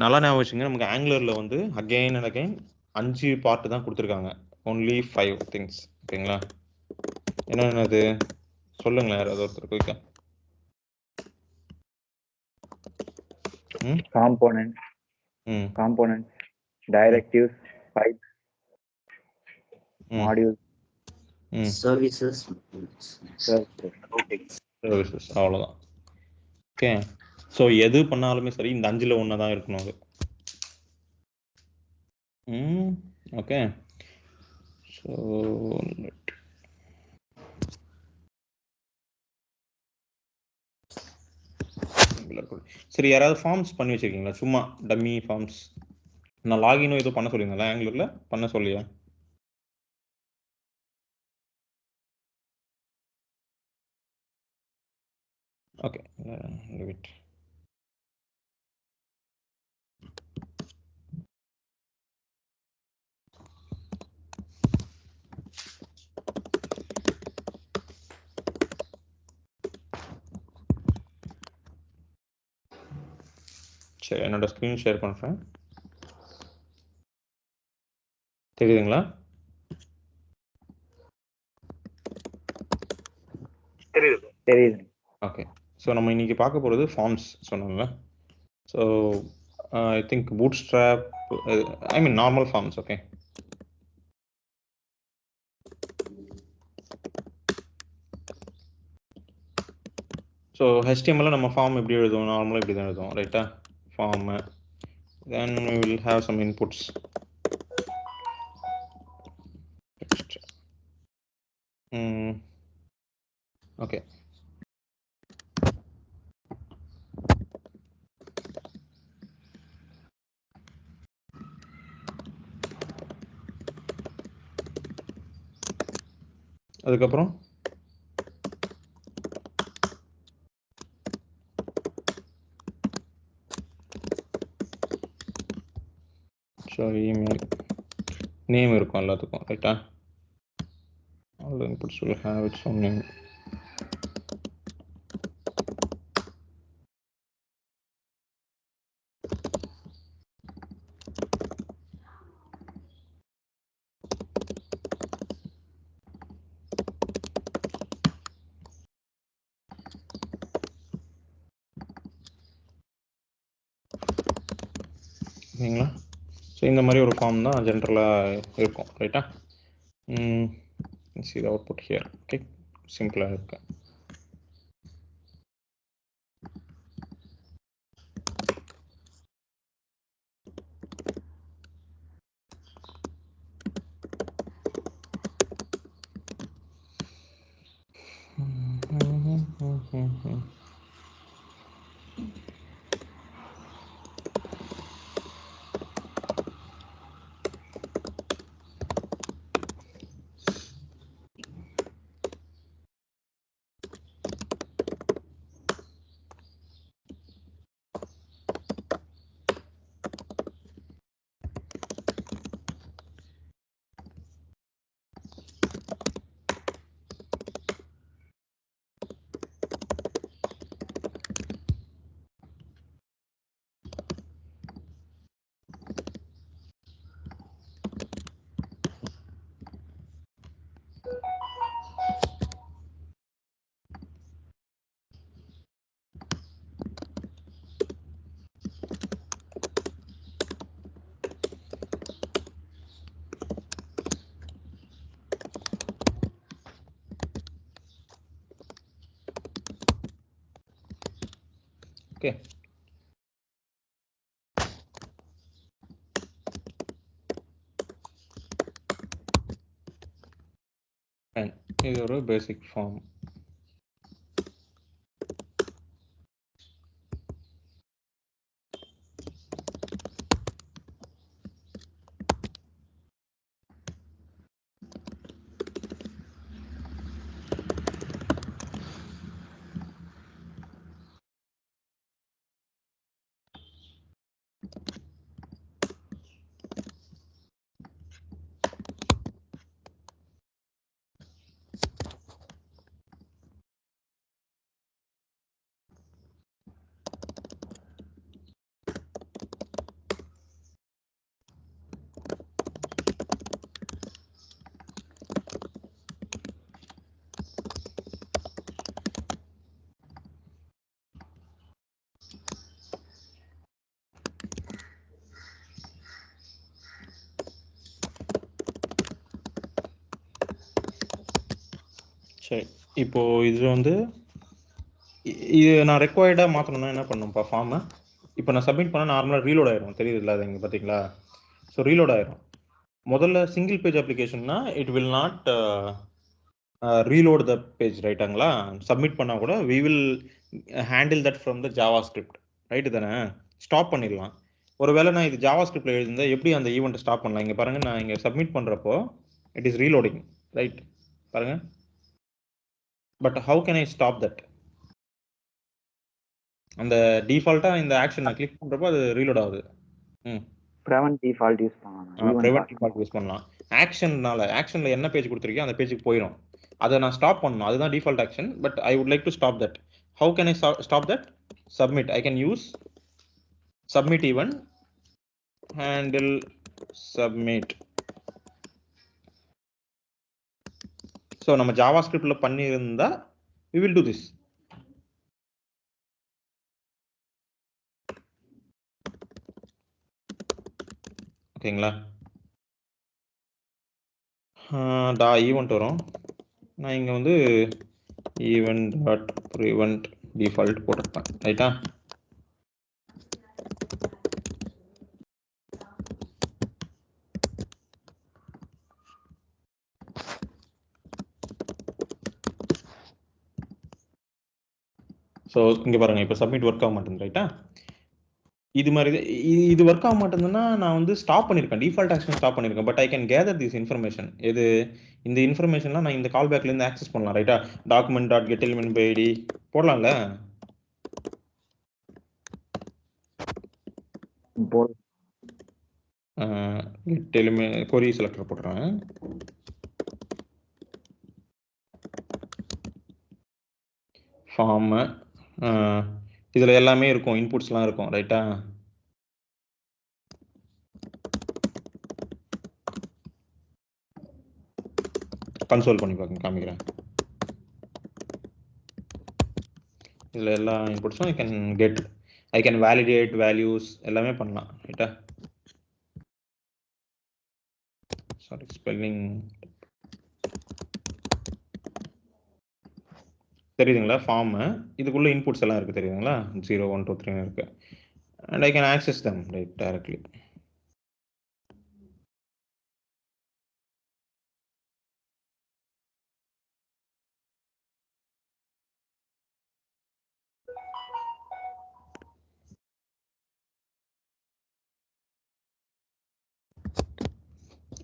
நல்லா ஞாபகம் வச்சுங்க, நமக்கு ஆங்குலரில் வந்து அகெயின் அண்ட் அகெயின் 5 பார்ட்டு தான் கொடுத்துருக்காங்க. Only 5 things. ஓகேங்களா? என்னென்னது சொல்லுங்களேன் யாராவது ஒருத்தர் குயிக்கா. Component, directives, pipe, module, services, அவ்வளோதான். ஓகே. ஸோ எது பண்ணாலுமே சரி இந்த 5ல் ஒன்று தான் இருக்கணும் அது. ஓகே. ஸோ சரி, யாராவது ஃபார்ம்ஸ் பண்ணி வச்சிருக்கீங்களா? சும்மா டம்மி ஃபார்ம்ஸ். நான் லாகினும் ஏதோ பண்ண சொல்லியிருந்தேன் ஆங்குலரில், பண்ண சொல்லியா? Okay, leave it. சரி, என்னோட ஸ்க்ரீன் ஷேர் பண்ணுறேன். தெரியுதுங்களா? தெரியுது. ஓகே. ஸோ நம்ம இன்னைக்கு பார்க்க போகிறது ஃபார்ம்ஸ் சொன்னாங்க. So I think bootstrap, I mean normal forms. Okay. So HTML நம்ம ஃபார்ம் எப்படி எழுதுவோம்? நார்மலாக இப்படி தான் எழுதுவோம், ரைட்டா? Form, then we will have some inputs. Okay. அதுக்கப்புறம் ஸோ இமெயில் நேம் இருக்கும் எல்லாத்துக்கும், ரைட்டா? All the inputs will have its own name. ஓகேங்களா? ஸோ இந்த மாதிரி ஒரு ஃபார்ம் தான் ஜென்ரலாக இருக்கும், ரைட்டா? see the output here. Okay, சிம்பிளாக இருக்கு. ஓகே. இது ஒரு பேசிக் ஃபார்ம். சரி, இப்போ இது வந்து இது நான் ரெக்வயர்டாக மாற்றணும்னா என்ன பண்ணணும்ப்பா ஃபார்மை? இப்போ நான் சப்மிட் பண்ணால் நார்மலாக ரீலோட் ஆயிரும், தெரியுதுல்ல அது இங்கே பார்த்தீங்களா? ஸோ ரீலோட் ஆயிரும். முதல்ல சிங்கிள் பேஜ் அப்ளிகேஷன்னா it will not reload the page, ரைட்டாங்களா? சப்மிட் பண்ணால் கூட we will handle that from the JavaScript, right தானே? ஸ்டாப் பண்ணிடலாம். ஒருவேளை நான் இது ஜாவா ஸ்கிரிப்டில் எழுதிருந்தேன், எப்படி அந்த ஈவெண்ட்டை ஸ்டாப் பண்ணலாம்? இங்கே பாருங்கள், நான் இங்கே சப்மிட் பண்ணுறப்போ இட் இஸ் ரீலோடிங், ரைட்? பாருங்கள். But how can I stop that? அந்த டிஃபால்ட்டாக இந்த ஆக்ஷன் நான் கிளிக் பண்ணுறப்போ அது ரீலோட் ஆகுது. prevent default யூஸ் பண்ணலாம். prevent default யூஸ் பண்ணலாம். ஆக்ஷனில் என்ன பேஜ் கொடுத்துருக்கீங்க அந்த பேஜுக்கு போயிடும். அதை நான் ஸ்டாப் பண்ணணும், அதுதான் default action. But I would like to stop that. How can I stop that? Submit. I can use submit event handle submit. So நம்ம ஜாவா ஸ்கிரிப்டில் பண்ணியிருந்தா we will do this. ஓகேங்களா? ஈவெண்ட் வரும். நான் இங்கே வந்து ஈவெண்ட் டாட் ப்ரிவெண்ட் டிஃபால்ட் போட்டிருப்பேன், ரைட்டா? So இங்கே பாருங்கள், இப்போ சப்மிட் ஒர்க் ஆக மாட்டேங்குது, ரைட்டா? இது மாதிரி இது ஒர்க் ஆக மாட்டேங்குதுன்னா நான் வந்து ஸ்டாப் பண்ணியிருக்கேன், டிஃபால்ட் ஆக்ஷன் ஸ்டாப் பண்ணியிருக்கேன். But I can gather this information. இது இந்த இன்ஃபர்மேஷன்லாம் நான் இந்த கால் பேக்லேருந்து ஆக்சஸ் பண்ணலாம், ரைட்டா? Document dot get element by ID போடலாம்ல? கெட் எலிமெண்ட் கொரி செலக்டர் போட்டுறேன். ஃபார்மு இதில் எல்லாமே இருக்கும், இன்புட்ஸ்லாம் இருக்கும், ரைட்டா? கன்சோல் பண்ணி பார்க்க காமிக்கிறேன். இதில் எல்லா இன்புட்ஸும் ஐ கேன் வேலிடேட் வேல்யூஸ் எல்லாமே பண்ணலாம், ரைட்டா? சாரி, ஸ்பெல்லிங் தெரியுதுங்களா? ஃபார்மு இதுக்குள்ள இன்புட்ஸ் எல்லாம் இருக்குது, தெரியுதுங்களா? 0 1 2 3 இருக்கு. And I can access them right directly.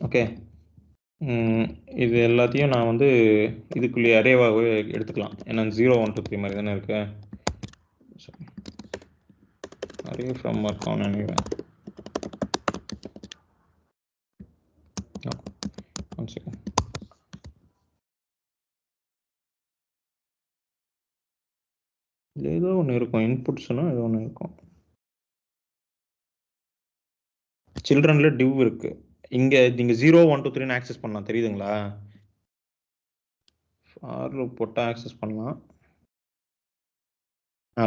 Okay, இது எல்லாத்தையும் நான் வந்து இதுக்குள்ளேயே அரேவாகவே எடுத்துக்கலாம். ஏன்னா 0 1 2 3 மாதிரி தானே இருக்கு. Array from work on anywhere. One second. ஏதோ ஒன்று இருக்கும், இன்புட்ஸ்னா ஏதோ ஒன்று இருக்கும். சில்ட்ரன்ல டிவ் இருக்கு. இங்கே நீங்கள் 0 1 2 3 ஆக்சஸ் பண்ணலாம், தெரியுதுங்களா? ஃபார் லூப் போட்டால் ஆக்சஸ் பண்ணலாம்.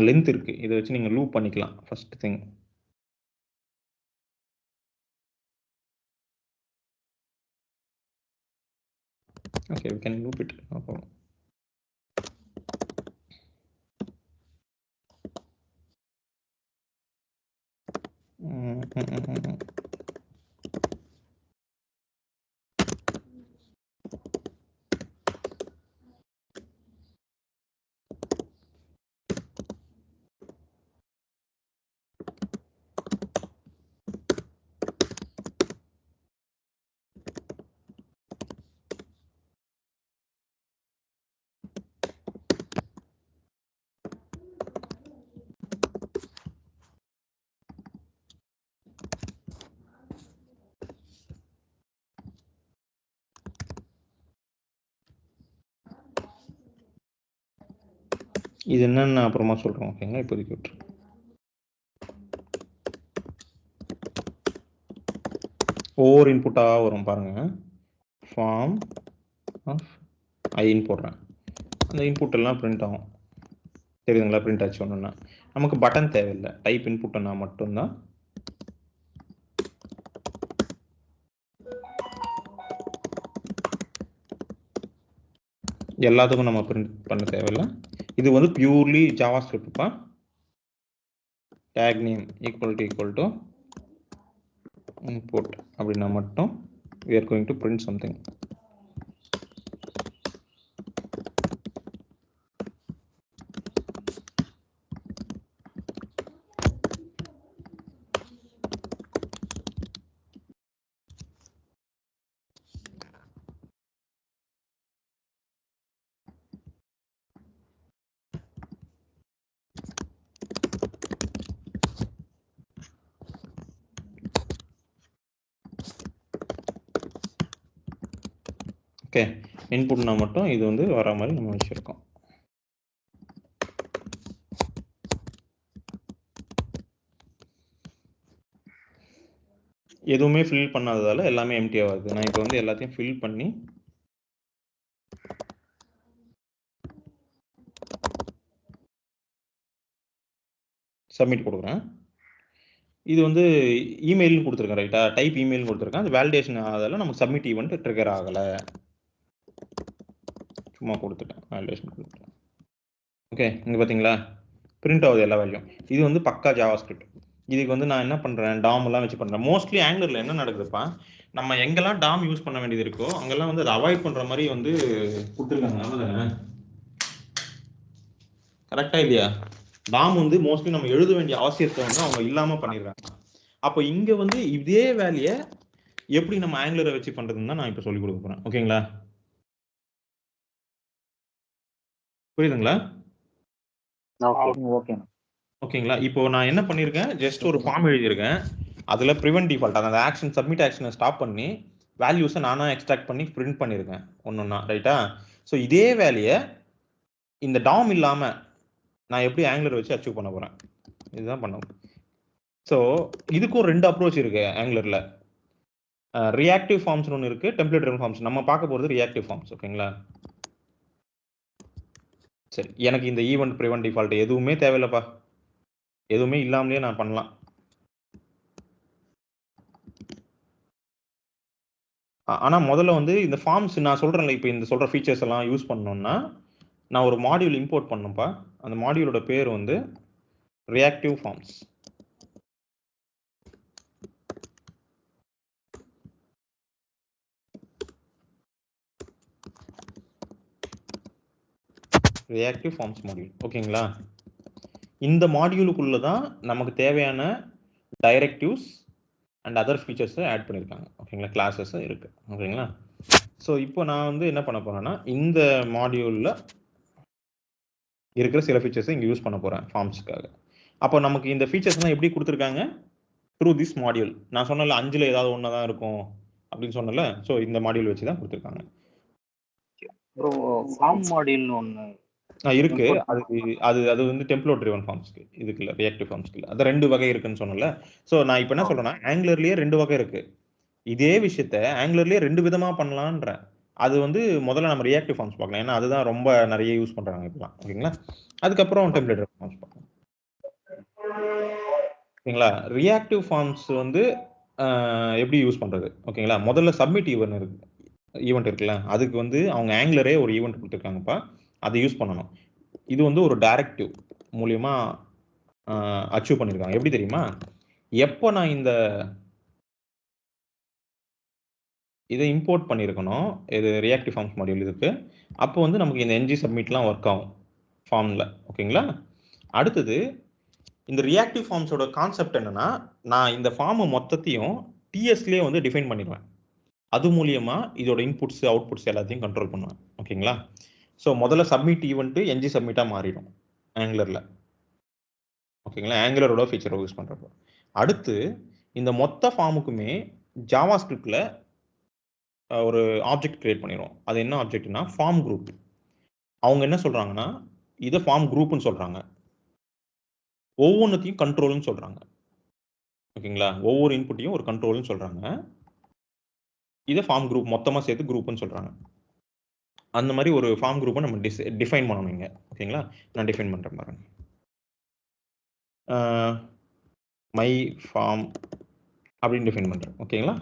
லென்த் இருக்கு, இதை வச்சு நீங்கள் லூப் பண்ணிக்கலாம். First thing okay, we can loop it, no problem. இது என்னன்னு அப்புறமா சொல்றேன், ஓகேங்களா? இப்போதைக்கு விட்டுரு. ஒவ்வொரு இன்புட்டாக வரும் பாருங்க. ஃபார்ம் ஆஃப் ஐன்னு போடுறேன், அந்த இன்புட் எல்லாம் பிரிண்ட் ஆகும், தெரியுதுங்களா? பிரிண்ட் ஆச்சு. ஒன்றுன்னா நமக்கு பட்டன் தேவையில்லை, டைப் இன்புட்னா மட்டும்தான். எல்லாத்துக்கும் நம்ம பிரிண்ட் பண்ண தேவையில்லை. இது வந்து பியூர்லி ஜாவா ஸ்கிரிப்ட்ப்பா. Tag name equal to input அப்படின்னா மட்டும் we are going to print something. Okay, இன்புட்னா மட்டும் இது வந்து வர மாதிரி நம்ம வச்சிருக்கோம். எதுவுமே ஃபில் பண்ணாததால எல்லாமே எம்டி ஆகுது. நான் இப்போ வந்து எல்லாத்தையும் ஃபில் பண்ணி சப்மிட் கொடுக்குறேன். இது வந்து இமெயில்னு கொடுத்துருக்கேன், ரைட்டா? டைப் இமெயில் கொடுத்துருக்கேன். அது வேலிடேஷன் ஆகாதால நமக்கு சப்மிட் ஈவெண்ட் ட்ரிகர் ஆகலை. சும்மா கொடுத்துட்டேன், வேலிடேஷன் கொடுத்துட்டேன். ஓகே, இங்கே பார்த்தீங்களா பிரிண்ட் ஆகுது எல்லா வேல்யூம். இது வந்து பக்கா ஜாவா ஸ்கிரிப்ட். இதுக்கு வந்து நான் என்ன பண்ணுறேன், டாம் எல்லாம் வச்சு பண்ணுறேன். மோஸ்ட்லி ஆங்குலரில் என்ன நடக்குதுப்பா, நம்ம எங்கெல்லாம் டாம் யூஸ் பண்ண வேண்டியது இருக்கோ அங்கெல்லாம் வந்து அதை அவாய்ட் பண்ணுற மாதிரி வந்து கொடுத்துருக்காங்க. அவ்வளோதானே? கரெக்டாக இல்லையா? டாம் வந்து மோஸ்ட்லி நம்ம எழுத வேண்டிய அவசியத்தை வந்து அவங்க இல்லாமல் பண்ணிடுறாங்க. அப்போ இங்கே வந்து இதே வேலையை எப்படி நம்ம ஆங்குலரை வச்சு பண்ணுறதுன்னு தான் நான் இப்போ சொல்லிக் கொடுக்க போகிறேன். ஓகேங்களா? புரியுதுங்களா? ஓகேங்களா? இப்போ நான் என்ன பண்ணியிருக்கேன், ஜஸ்ட் ஒரு ஃபார்ம் எழுதியிருக்கேன். அதில் ப்ரிவென்ட் டிஃபால்ட் அந்த ஆக்ஷன் சப்மிட் ஆக்ஷனை ஸ்டாப் பண்ணி வேல்யூஸை நானாக எக்ஸ்ட்ராக்ட் பண்ணி பிரிண்ட் பண்ணியிருக்கேன் ஒன்றுன்னா, ரைட்டா? ஸோ இதே வேலையை இந்த டாம் இல்லாமல் நான் எப்படி ஆங்குலர் வச்சு அச்சீவ் பண்ண போகிறேன், இதுதான் பண்ண. ஸோ இதுக்கும் ரெண்டு அப்ரோச் இருக்கு ஆங்குலரில். ரியாக்டிவ் ஃபார்ம்ஸ் ஒன்று இருக்கு, டெம்ப்ளேட் ட்ரிவன் ஃபார்ம்ஸ். நம்ம பார்க்க போகிறது ரியாக்டிவ் ஃபார்ம்ஸ். ஓகேங்களா? சரி, எனக்கு இந்த ஈவெண்ட் ப்ரிவென்ட் டிஃபால்ட் எதுவுமே தேவையில்லைப்பா. எதுவுமே இல்லாமலே நான் பண்ணலாம். ஆனால் முதல்ல வந்து இந்த ஃபார்ம்ஸ் நான் சொல்கிறேன்ல, இப்போ இந்த சொல்கிற ஃபீச்சர்ஸ் எல்லாம் யூஸ் பண்ணணும்னா நான் ஒரு மாடியூல் இம்போர்ட் பண்ணணும்ப்பா. அந்த மாடியூலோட பேர் வந்து reactive forms. Reactive forms module. ஓகேங்களா? இந்த மாடியூலுக்குள்ள தான் நமக்கு தேவையான டைரக்டிவ்ஸ் அண்ட் அதர் ஃபீச்சர்ஸை ஆட் பண்ணியிருக்காங்க. ஓகேங்களா? கிளாஸஸ் இருக்கு. ஓகேங்களா? ஸோ இப்போ நான் வந்து என்ன பண்ண போறேன்னா, இந்த மாடியூலில் இருக்கிற சில ஃபீச்சர்ஸை இங்கே யூஸ் பண்ண போகிறேன் ஃபார்ம்ஸுக்காக. அப்போ நமக்கு இந்த ஃபீச்சர்ஸ்லாம் எப்படி கொடுத்துருக்காங்க, த்ரூ திஸ் மாடியூல். நான் சொன்னல 5ல் ஏதாவது ஒன்று தான் இருக்கும் அப்படின்னு சொன்னல. ஸோ இந்த மாடியூல் வச்சு தான் கொடுத்துருக்காங்க. ஃபார்ம் மாடியூல்னு ஒன்று இருக்கு. அது வந்து டெம்ப்ளேட் ட்ரிவன் ஃபார்ம்ஸ்க்கு, இதுக்கு இல்லை, ரியாக்டிவ் ஃபார்ம்ஸ்க்கு இல்லை. அது 2 வகை இருக்குன்னு சொன்னல. ஸோ நான் இப்போ என்ன சொல்றேன்னா, ஆங்குலர்லயே 2 வகை இருக்கு. இதே விஷயத்த ஆங்குலர்லயே 2 விதமா பண்ணலான்றேன். அது வந்து முதல்ல நம்ம ரியாக்டிவ் ஃபார்ம்ஸ் பார்க்கலாம், ஏன்னா அதுதான் ரொம்ப நிறைய யூஸ் பண்றாங்க இப்பலாம். ஓகேங்களா? அதுக்கப்புறம் டெம்ப்ளேட் ட்ரிவன் ஃபார்ம்ஸ் பார்க்கலாம். ஓகேங்களா? ரியாக்டிவ் ஃபார்ம்ஸ் வந்து எப்படி யூஸ் பண்றது? ஓகேங்களா? முதல்ல சப்மிட் ஈவெண்ட் இருக்குல்ல, அதுக்கு வந்து அவங்க ஆங்குலரே ஒரு ஈவெண்ட் கொடுத்துருக்காங்கப்பா. அதை யூஸ் பண்ணணும். இது வந்து ஒரு டைரக்டிவ் மூலியமா அச்சீவ் பண்ணியிருக்காங்க. எப்படி தெரியுமா? எப்போ நான் இதை இம்போர்ட் பண்ணியிருக்கணும், இது ரியாக்டிவ் ஃபார்ம்ஸ் மாடியூல் இதுக்கு, அப்போ வந்து நமக்கு இந்த என்ஜி சப்மிட்லாம் ஒர்க் ஆகும் ஃபார்மில். ஓகேங்களா? அடுத்தது இந்த ரியாக்டிவ் ஃபார்ம்ஸோட கான்செப்ட் என்னன்னா, நான் இந்த ஃபார்மை மொத்தத்தையும் டிஎஸ்லேயே வந்து டிஃபைன் பண்ணிடுவேன். அது மூலியமா இதோட இன்புட்ஸ் அவுட்புட்ஸ் எல்லாத்தையும் கண்ட்ரோல் பண்ணுவேன். ஓகேங்களா? ஸோ முதல்ல சப்மிட் ஈவெண்ட்டு என்ஜி சப்மிட்டாக மாறிடும் ஆங்குலரில். ஓகேங்களா? ஆங்குலரோட ஃபீச்சரை யூஸ் பண்ணுறப்போ. அடுத்து இந்த மொத்த ஃபார்முக்குமே ஜாவா ஸ்கிரிப்டில் ஒரு ஆப்ஜெக்ட் கிரியேட் பண்ணிடுவோம். அது என்ன ஆப்ஜெக்ட்னா ஃபார்ம் குரூப். அவங்க என்ன சொல்கிறாங்கன்னா, இதை ஃபார்ம் குரூப்னு சொல்கிறாங்க. ஒவ்வொன்றுத்தையும் கண்ட்ரோல்னு சொல்கிறாங்க. ஓகேங்களா? ஒவ்வொரு இன்புட்டையும் ஒரு கண்ட்ரோல்னு சொல்கிறாங்க. இதை ஃபார்ம் குரூப் மொத்தமாக சேர்த்து குரூப்னு சொல்கிறாங்க. அந்த மாதிரி ஒரு ஃபார்ம் குரூப்பை நம்ம டிஃபைன் பண்ணணும் இங்கே. ஓகேங்களா? நான் டிஃபைன் பண்ணுறேன் பாருங்க. மை ஃபார்ம் அப்படின்னு டிஃபைன் பண்ணுறேன். ஓகேங்களா?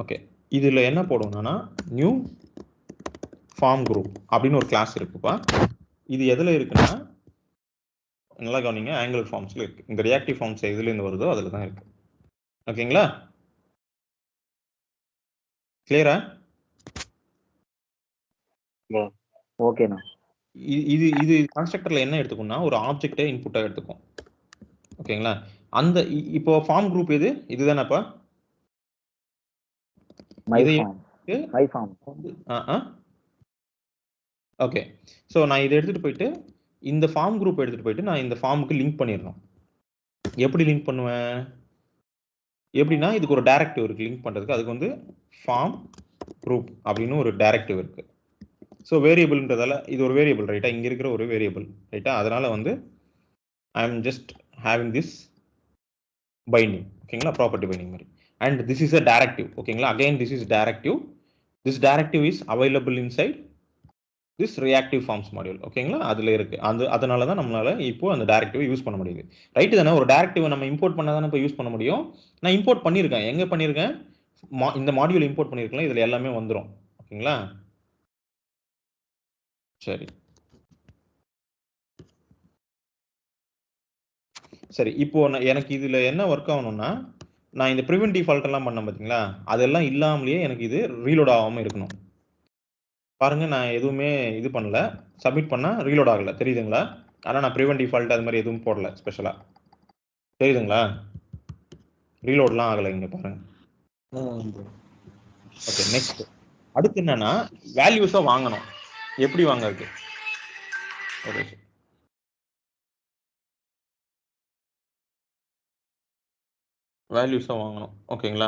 ஓகே, இதுல என்ன போடுவோம்னா நியூ ஃபார்ம் குரூப் அப்படின்னு ஒரு கிளாஸ் இருக்குப்பா. இது எதுல இருக்குன்னா நல்லா கவனிங்க, ஆங்குலர் ஃபார்ம்ஸ்ல இருக்கு. இந்த ரியாக்டிவ் ஃபார்ம்ஸ் எதுல இருந்து வருதோ அதுல தான் இருக்கு. ஓகேங்களா? கிளியரா? ஓகேண்ணா. இது இது கன்ஸ்ட்ரக்டர்ல என்ன எடுத்துக்கும்னா ஒரு ஆப்ஜெக்ட்டை இன்புட்டா எடுத்துக்கும். ஓகேங்களா? அந்த இப்போ ஃபார்ம் குரூப் எது? இதுதானப்பா? ஓகே. ஸோ நான் இதை எடுத்துட்டு போயிட்டு இந்த ஃபார்ம் குரூப் எடுத்துட்டு போயிட்டு நான் இந்த ஃபார்முக்கு லிங்க் பண்ணிடணும். எப்படி லிங்க் பண்ணுவேன்? எப்படின்னா இதுக்கு ஒரு டைரக்டிவ் இருக்கு லிங்க் பண்றதுக்கு. அதுக்கு வந்து ஃபார்ம் குரூப் அப்படின்னு ஒரு டைரக்டிவ் இருக்கு. ஸோ வேரியபிள்ன்றதால இது ஒரு வேரியபிள் ரைட்டா, இங்க இருக்கிற ஒரு வேரியபிள் ரைட்டா. அதனால வந்து I am just having this binding. ஓகேங்களா? ப்ராப்பர்ட்டி பைண்டிங் மாதிரி. And this is a directive. ஓகேங்களா? Again this is directive. This directive is available inside this reactive forms module. ஓகேங்களா? அதுல இருக்கு. அதனால தான் நம்மளால இப்போ அந்த டைரக்டிவை யூஸ் பண்ண முடியுது. ரைட்டு தானே? ஒரு டைரக்டிவை நம்ம இம்போர்ட் பண்ணா தானே இப்போ யூஸ் பண்ண முடியும். நான் இம்போர்ட் பண்ணியிருக்கேன். எங்க பண்ணியிருக்கேன்? இந்த மாடியூல் இம்போர்ட் பண்ணியிருக்கலாம். இதுல எல்லாமே வந்துடும். ஓகேங்களா? சரி சரி. இப்போ எனக்கு இதுல என்ன ஒர்க் ஆகணும்னா, நான் இந்த ப்ரிவென்ட் டிஃபால்ட் எல்லாம் பண்ணேன் பாத்தீங்களா, அதெல்லாம் இல்லாமலேயே எனக்கு இது ரீலோட் ஆகாம இருக்கணும். பாருங்க, நான் எதுவுமே இது பண்ணல, சப்மிட் பண்ணா ரீலோட் ஆகல. தெரியுதுங்களா? ஆனா நான் ப்ரிவென்ட் டிஃபால்ட் அது மாதிரி எதுவும் போடல ஸ்பெஷலா. தெரியுதுங்களா? ரீலோட்லாம் ஆகலை இங்க பாருங்க. Okay, next. அடுத்து என்னன்னா வேல்யூஸை வாங்கணும். எப்படி வாங்குறது? ஒரு வேல்யூஸை வாங்கணும். ஓகேங்களா?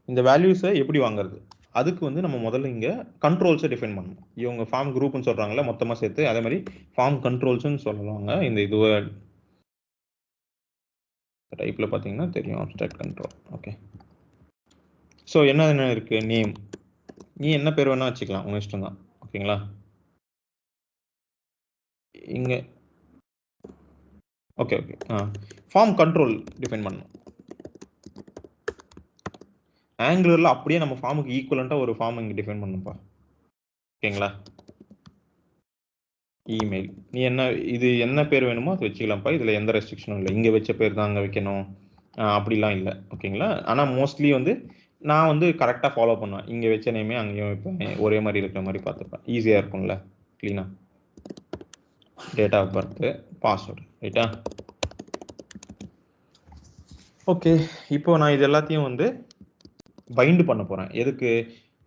இந்த வேல்யூஸை எப்படி வாங்குறது? அதுக்கு வந்து நம்ம முதல்ல இங்க கண்ட்ரோல்ஸை டிஃபைன் பண்ணணும். இவங்க ஃபார்ம் குரூப்னு சொல்றாங்கல்ல மொத்தமா சேர்த்து, அதே மாதிரி ஃபார்ம் கண்ட்ரோல்ஸ்னு சொல்லுவாங்க. இந்த இதுவை டைப்ல பாத்தீங்கன்னா தெரியும், அப்ஸ்ட்ராக்ட் கண்ட்ரோல். ஓகே. ஸோ என்ன இருக்கு? நேம். நீ என்ன பேர் வேணா வச்சுக்கலாம், உங்க இஷ்டம் தான். ஓகேங்களா? இங்க okay okay. Form control define பண்ணணும். ஆங்குலர்ல அப்படியே நம்ம ஃபார்முக்கு ஈக்குவலண்டா ஒரு ஃபார்ம் இங்க டிஃபைன் பண்ணணும்ப்பா. ஓகேங்களா? இமெயில். நீ இது என்ன பேர் வேணுமோ அது வச்சுக்கலாம்ப்பா. இதுல எந்த ரெஸ்ட்ரிக்ஷனும் இல்லை. இங்க வச்ச பேர் தான் அங்க வைக்கணும் அப்படிலாம் இல்லை. ஓகேங்களா? ஆனா மோஸ்ட்லி வந்து நான் வந்து கரெக்டா ஃபாலோ பண்ணுவேன். இங்க வச்ச நேமே அங்கேயும் வைப்பேன். ஒரே மாதிரி இருக்கிற மாதிரி பார்த்துப்பேன். ஈஸியா இருக்கும்ல, கிளீனா. Date of birth, password. ரைட்டா? ஓகே. இப்போ நான் இது எல்லாத்தையும் வந்து பைண்ட் பண்ண போறேன். எதுக்கு?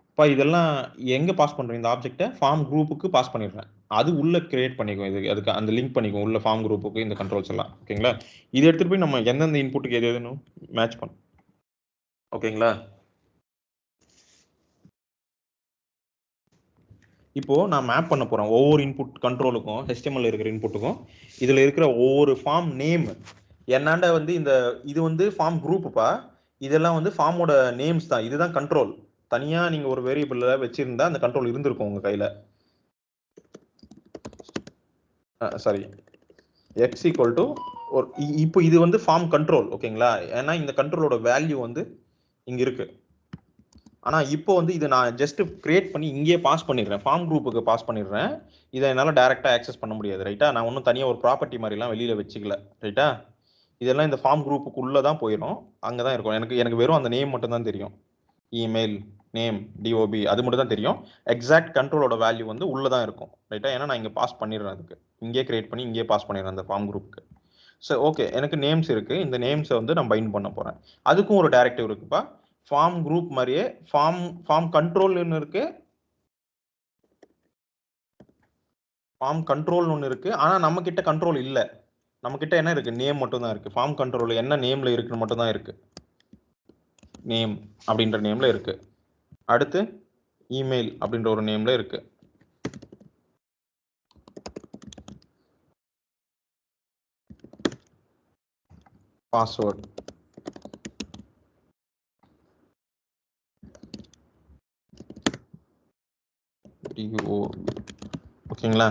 இப்போ இதெல்லாம் எங்க பாஸ் பண்றேன்? இந்த ஆப்ஜெக்ட்டை ஃபார்ம் குரூப்புக்கு பாஸ் பண்ணிடுறேன். அது உள்ள கிரியேட் பண்ணிக்கும். அதுக்கு அந்த லிங்க் பண்ணிக்கும் உள்ள ஃபார்ம் குரூப்புக்கு இந்த கண்ட்ரோல்ஸ் எல்லாம். ஓகேங்களா? இது எடுத்துட்டு போய் நம்ம எந்தெந்த இன்புட்டுக்கு எது எதுன்னு மேட்ச் பண்ணும். ஓகேங்களா? இப்போ நான் மேப் பண்ண போறேன் ஒவ்வொரு இன்புட் கண்ட்ரோலுக்கும், HTML இருக்கிற இன்புட்டுக்கும். இதுல இருக்கிற ஒவ்வொரு ஃபார்ம் நேம் என்னாண்ட வந்து இது வந்து ஃபார்ம் குரூப்புப்பா. இதெல்லாம் வந்து ஃபார்மோட நேம்ஸ் தான். இதுதான் கண்ட்ரோல். தனியா நீங்க ஒரு வேரியபிள்ல வச்சிருந்தா அந்த கண்ட்ரோல் இருந்திருக்கும் உங்க கையில. சாரி, x ஈக்குவல் டு ஒரு இப்போ இது வந்து ஃபார்ம் கண்ட்ரோல். ஓகேங்களா? ஏன்னா இந்த கண்ட்ரோலோட வேல்யூ வந்து இங்க இருக்கு. ஆனா இப்போ வந்து இதை நான் ஜஸ்ட் கிரியேட் பண்ணி இங்கேயே பாஸ் பண்ணிடுறேன், ஃபார்ம் குரூப்புக்கு பாஸ் பண்ணிடுறேன். இதை என்னால் டைரக்டா ஆக்சஸ் பண்ண முடியாது. ரைட்டா? நான் ஒன்றும் தனியாக ஒரு ப்ராப்பர்ட்டி மாதிரிலாம் வெளியில வச்சுக்கல. ரைட்டா? இதெல்லாம் இந்த ஃபார்ம் குரூப்புக்குள்ள தான் போயிடும், அங்கே தான் இருக்கும். எனக்கு வெறும் அந்த நேம் மட்டும் தான் தெரியும். இமெயில் நேம் DOB அது மட்டும் தான் தெரியும். எக்ஸாக்ட் கண்ட்ரோலோட வேல்யூ வந்து உள்ள தான் இருக்கும். ரைட்டா? ஏன்னா நான் இங்கே பாஸ் பண்ணிடுறேன். அதுக்கு இங்கே கிரியேட் பண்ணி இங்கே பாஸ் பண்ணிடுறேன் அந்த ஃபார்ம் குரூப்புக்கு. ஸோ ஓகே, எனக்கு நேம்ஸ் இருக்கு. இந்த நேம்ஸை வந்து நான் பைண்ட் பண்ண போறேன். அதுக்கும் ஒரு டைரக்டிவ் இருக்குப்பா. ஃபார்ம் குரூப் மாதிரியே ஃபார்ம் கண்ட்ரோல்னு இருக்கு. ஃபார்ம் கண்ட்ரோல்னு ஒன்று இருக்கு. ஆனா நம்ம கிட்ட கண்ட்ரோல் இல்ல. நம்ம கிட்ட என்ன இருக்கு? நேம் மட்டும் தான் இருக்கு. ஃபார்ம் கண்ட்ரோல் என்ன நேம்ல இருக்குன்னு மட்டும் தான் இருக்கு. நேம் அப்படின்ற நேம்ல இருக்கு. அடுத்து இமெயில் அப்படின்ற ஒரு நேம்ல இருக்கு. பாஸ்வேர்ட், ஓகேங்களா?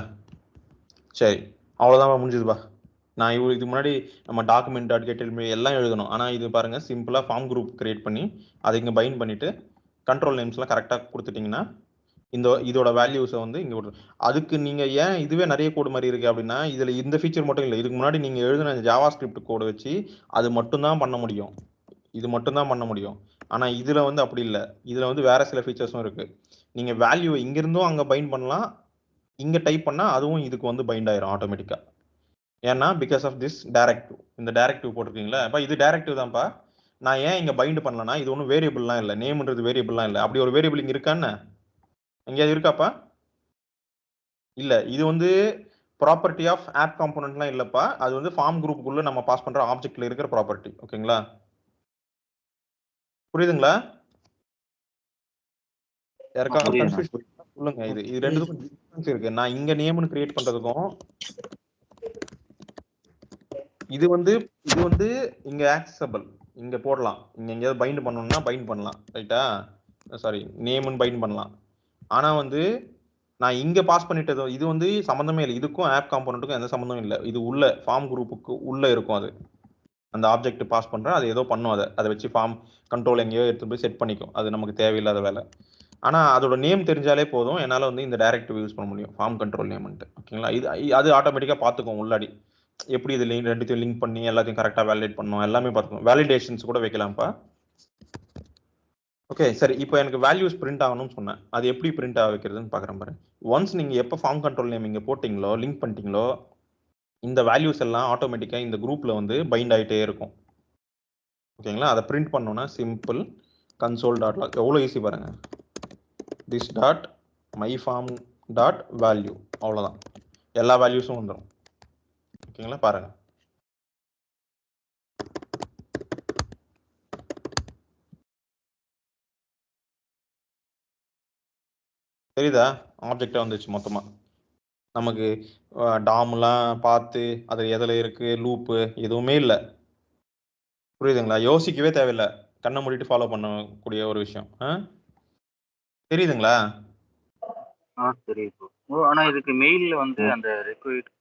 சரி, அவ்வளவுதான் முடிஞ்சதுப்பா. நான் இதுக்கு முன்னாடி நம்ம டாக்குமெண்ட் டாட் கெட் எல்லாம் எழுதணும். ஆனால் இது பாருங்க சிம்பிளாக ஃபார்ம் குரூப் கிரியேட் பண்ணி அதை இங்கே பைண்ட் பண்ணிட்டு கண்ட்ரோல் நேம்ஸ்லாம் கரெக்டாக கொடுத்துட்டிங்கன்னா இதோட வேல்யூஸை வந்து இங்கே அதுக்கு நீங்கள் ஏன் இதுவே நிறைய கோடு மாதிரி இருக்குது அப்படின்னா இதில் இந்த ஃபீச்சர் மட்டும் இல்லை. இதுக்கு முன்னாடி நீங்கள் எழுதின ஜாவா ஸ்கிரிப்ட் கோடு வச்சு அது மட்டும்தான் பண்ண முடியும். இது மட்டும்தான் பண்ண முடியும். ஆனால் இதில் வந்து அப்படி இல்லை. இதில் வந்து வேற சில ஃபீச்சர்ஸும் இருக்குது. நீங்கள் வேல்யூவை இங்கிருந்தும் அங்கே பைண்ட் பண்ணலாம். இங்கே டைப் பண்ணால் அதுவும் இதுக்கு வந்து பைண்ட் ஆயிரும் ஆட்டோமேட்டிக்காக. ஏன்னா பிகாஸ் ஆஃப் திஸ் டைரக்டிவ். இந்த டைரக்டிவ் போட்டிருக்கீங்களா அப்போ இது டைரக்டிவ் தான்ப்பா. நான் ஏன் இங்கே பைண்ட் பண்ணலன்னா இது ஒன்றும் வேரியபிள்லாம் இல்லை. நேம்ன்றது வேரியபிள்லாம் இல்லை. அப்படி ஒரு வேரியபிள் இங்கே இருக்கான்னு எங்கேயாவது இருக்காப்பா? இல்லை. இது வந்து ப்ராப்பர்ட்டி ஆஃப் ஆப் காம்போனன்ட்லாம் இல்லைப்பா. அது வந்து ஃபார்ம் குரூப்புக்குள்ள நம்ம பாஸ் பண்ணுற ஆப்ஜெக்ட்ல இருக்கிற ப்ராப்பர்ட்டி. ஓகேங்களா? புரியுதுங்களா? யாருக்காவது கன்ஃபியூஸ் சொல்லுங்க. இது ரெண்டுத்துக்கும் டிஃபரன்ஸ் இருக்கு. நான் இங்க நேம்னு கிரியேட் பண்றதுக்கும் இது வந்து இங்க ஆக்சஸபிள். இங்க போடலாம். இங்க எங்கேயாவது பைண்ட் பண்ணணும்னா பைண்ட் பண்ணலாம். ரைட்டா? சாரி, நேம்னு பைண்ட் பண்ணலாம். ஆனா வந்து நான் இங்க பாஸ் பண்ணிட்டது இது வந்து சம்பந்தமே இல்லை. இதுக்கும் ஆப் காம்போனன்ட்டுக்கும் எந்த சம்பந்தமும் இல்லை. இது உள்ள ஃபார்ம் குரூப்புக்கு உள்ள இருக்கும். அது அந்த ஆப்ஜெக்ட் பாஸ் பண்றேன், அது ஏதோ பண்ணும். அதை வச்சு ஃபார்ம் கண்ட்ரோல் எங்கேயோ எடுத்து போய் செட் பண்ணிக்கும். அது நமக்கு தேவையில்லாத வேலை. ஆனா அதோட நேம் தெரிஞ்சாலே போதும், என்னால வந்து இந்த டைரக்டிவ் யூஸ் பண்ண முடியும், ஃபார்ம் கண்ட்ரோல் நேம்ன்ட்டு. ஓகேங்களா? அது ஆட்டோமேட்டிக்கா பார்த்துக்கும் உள்ளாடி எப்படி இது ரெண்டுத்தையும் லிங்க் பண்ணி எல்லாத்தையும் கரெக்டாக வேலிடேட் பண்ணணும், எல்லாமே பார்த்துக்கணும். வேலிடேஷன்ஸ் கூட வைக்கலாம்ப்பா. ஓகே சரி. இப்போ எனக்கு வேல்யூஸ் பிரிண்ட் ஆகணும்னு சொன்னேன். அது எப்படி பிரிண்ட் ஆக வைக்கிறதுன்னு பார்க்குறேன் பாரு. ஒன்ஸ் நீங்கள் எப்போ ஃபார்ம் கண்ட்ரோல் நேம் இங்கே போட்டிங்களோ, லிங்க் பண்ணிட்டீங்களோ, இந்த வேல்யூஸ் எல்லாம் ஆட்டோமேட்டிக்காக இந்த குரூப்பில் வந்து பைண்ட் ஆகிட்டே இருக்கும். ஓகேங்களா? அதை பிரிண்ட் பண்ணோன்னா சிம்பிள் கன்சோல் டாட் லாக். எவ்வளோ ஈஸி பாருங்க. This dot my form dot value, அவ்வளோதான். எல்லா வேல்யூஸும் வந்துடும். ஓகேங்களா? பாருங்க. தெரியுதா? ஆப்ஜெக்டா வந்துச்சு மொத்தமா. நமக்கு டாம்லாம் பார்த்து அது எதில் இருக்கு, லூப்பு எதுவுமே இல்லை. புரியுதுங்களா? யோசிக்கவே தேவையில்லை. கண்ணை மூடிட்டு ஃபாலோ பண்ணக்கூடிய ஒரு விஷயம். தெரியுதுங்களா? தெரியுது. ஆனா இதுக்கு மெயில்ல வந்து அந்த ரிக்வெஸ்ட்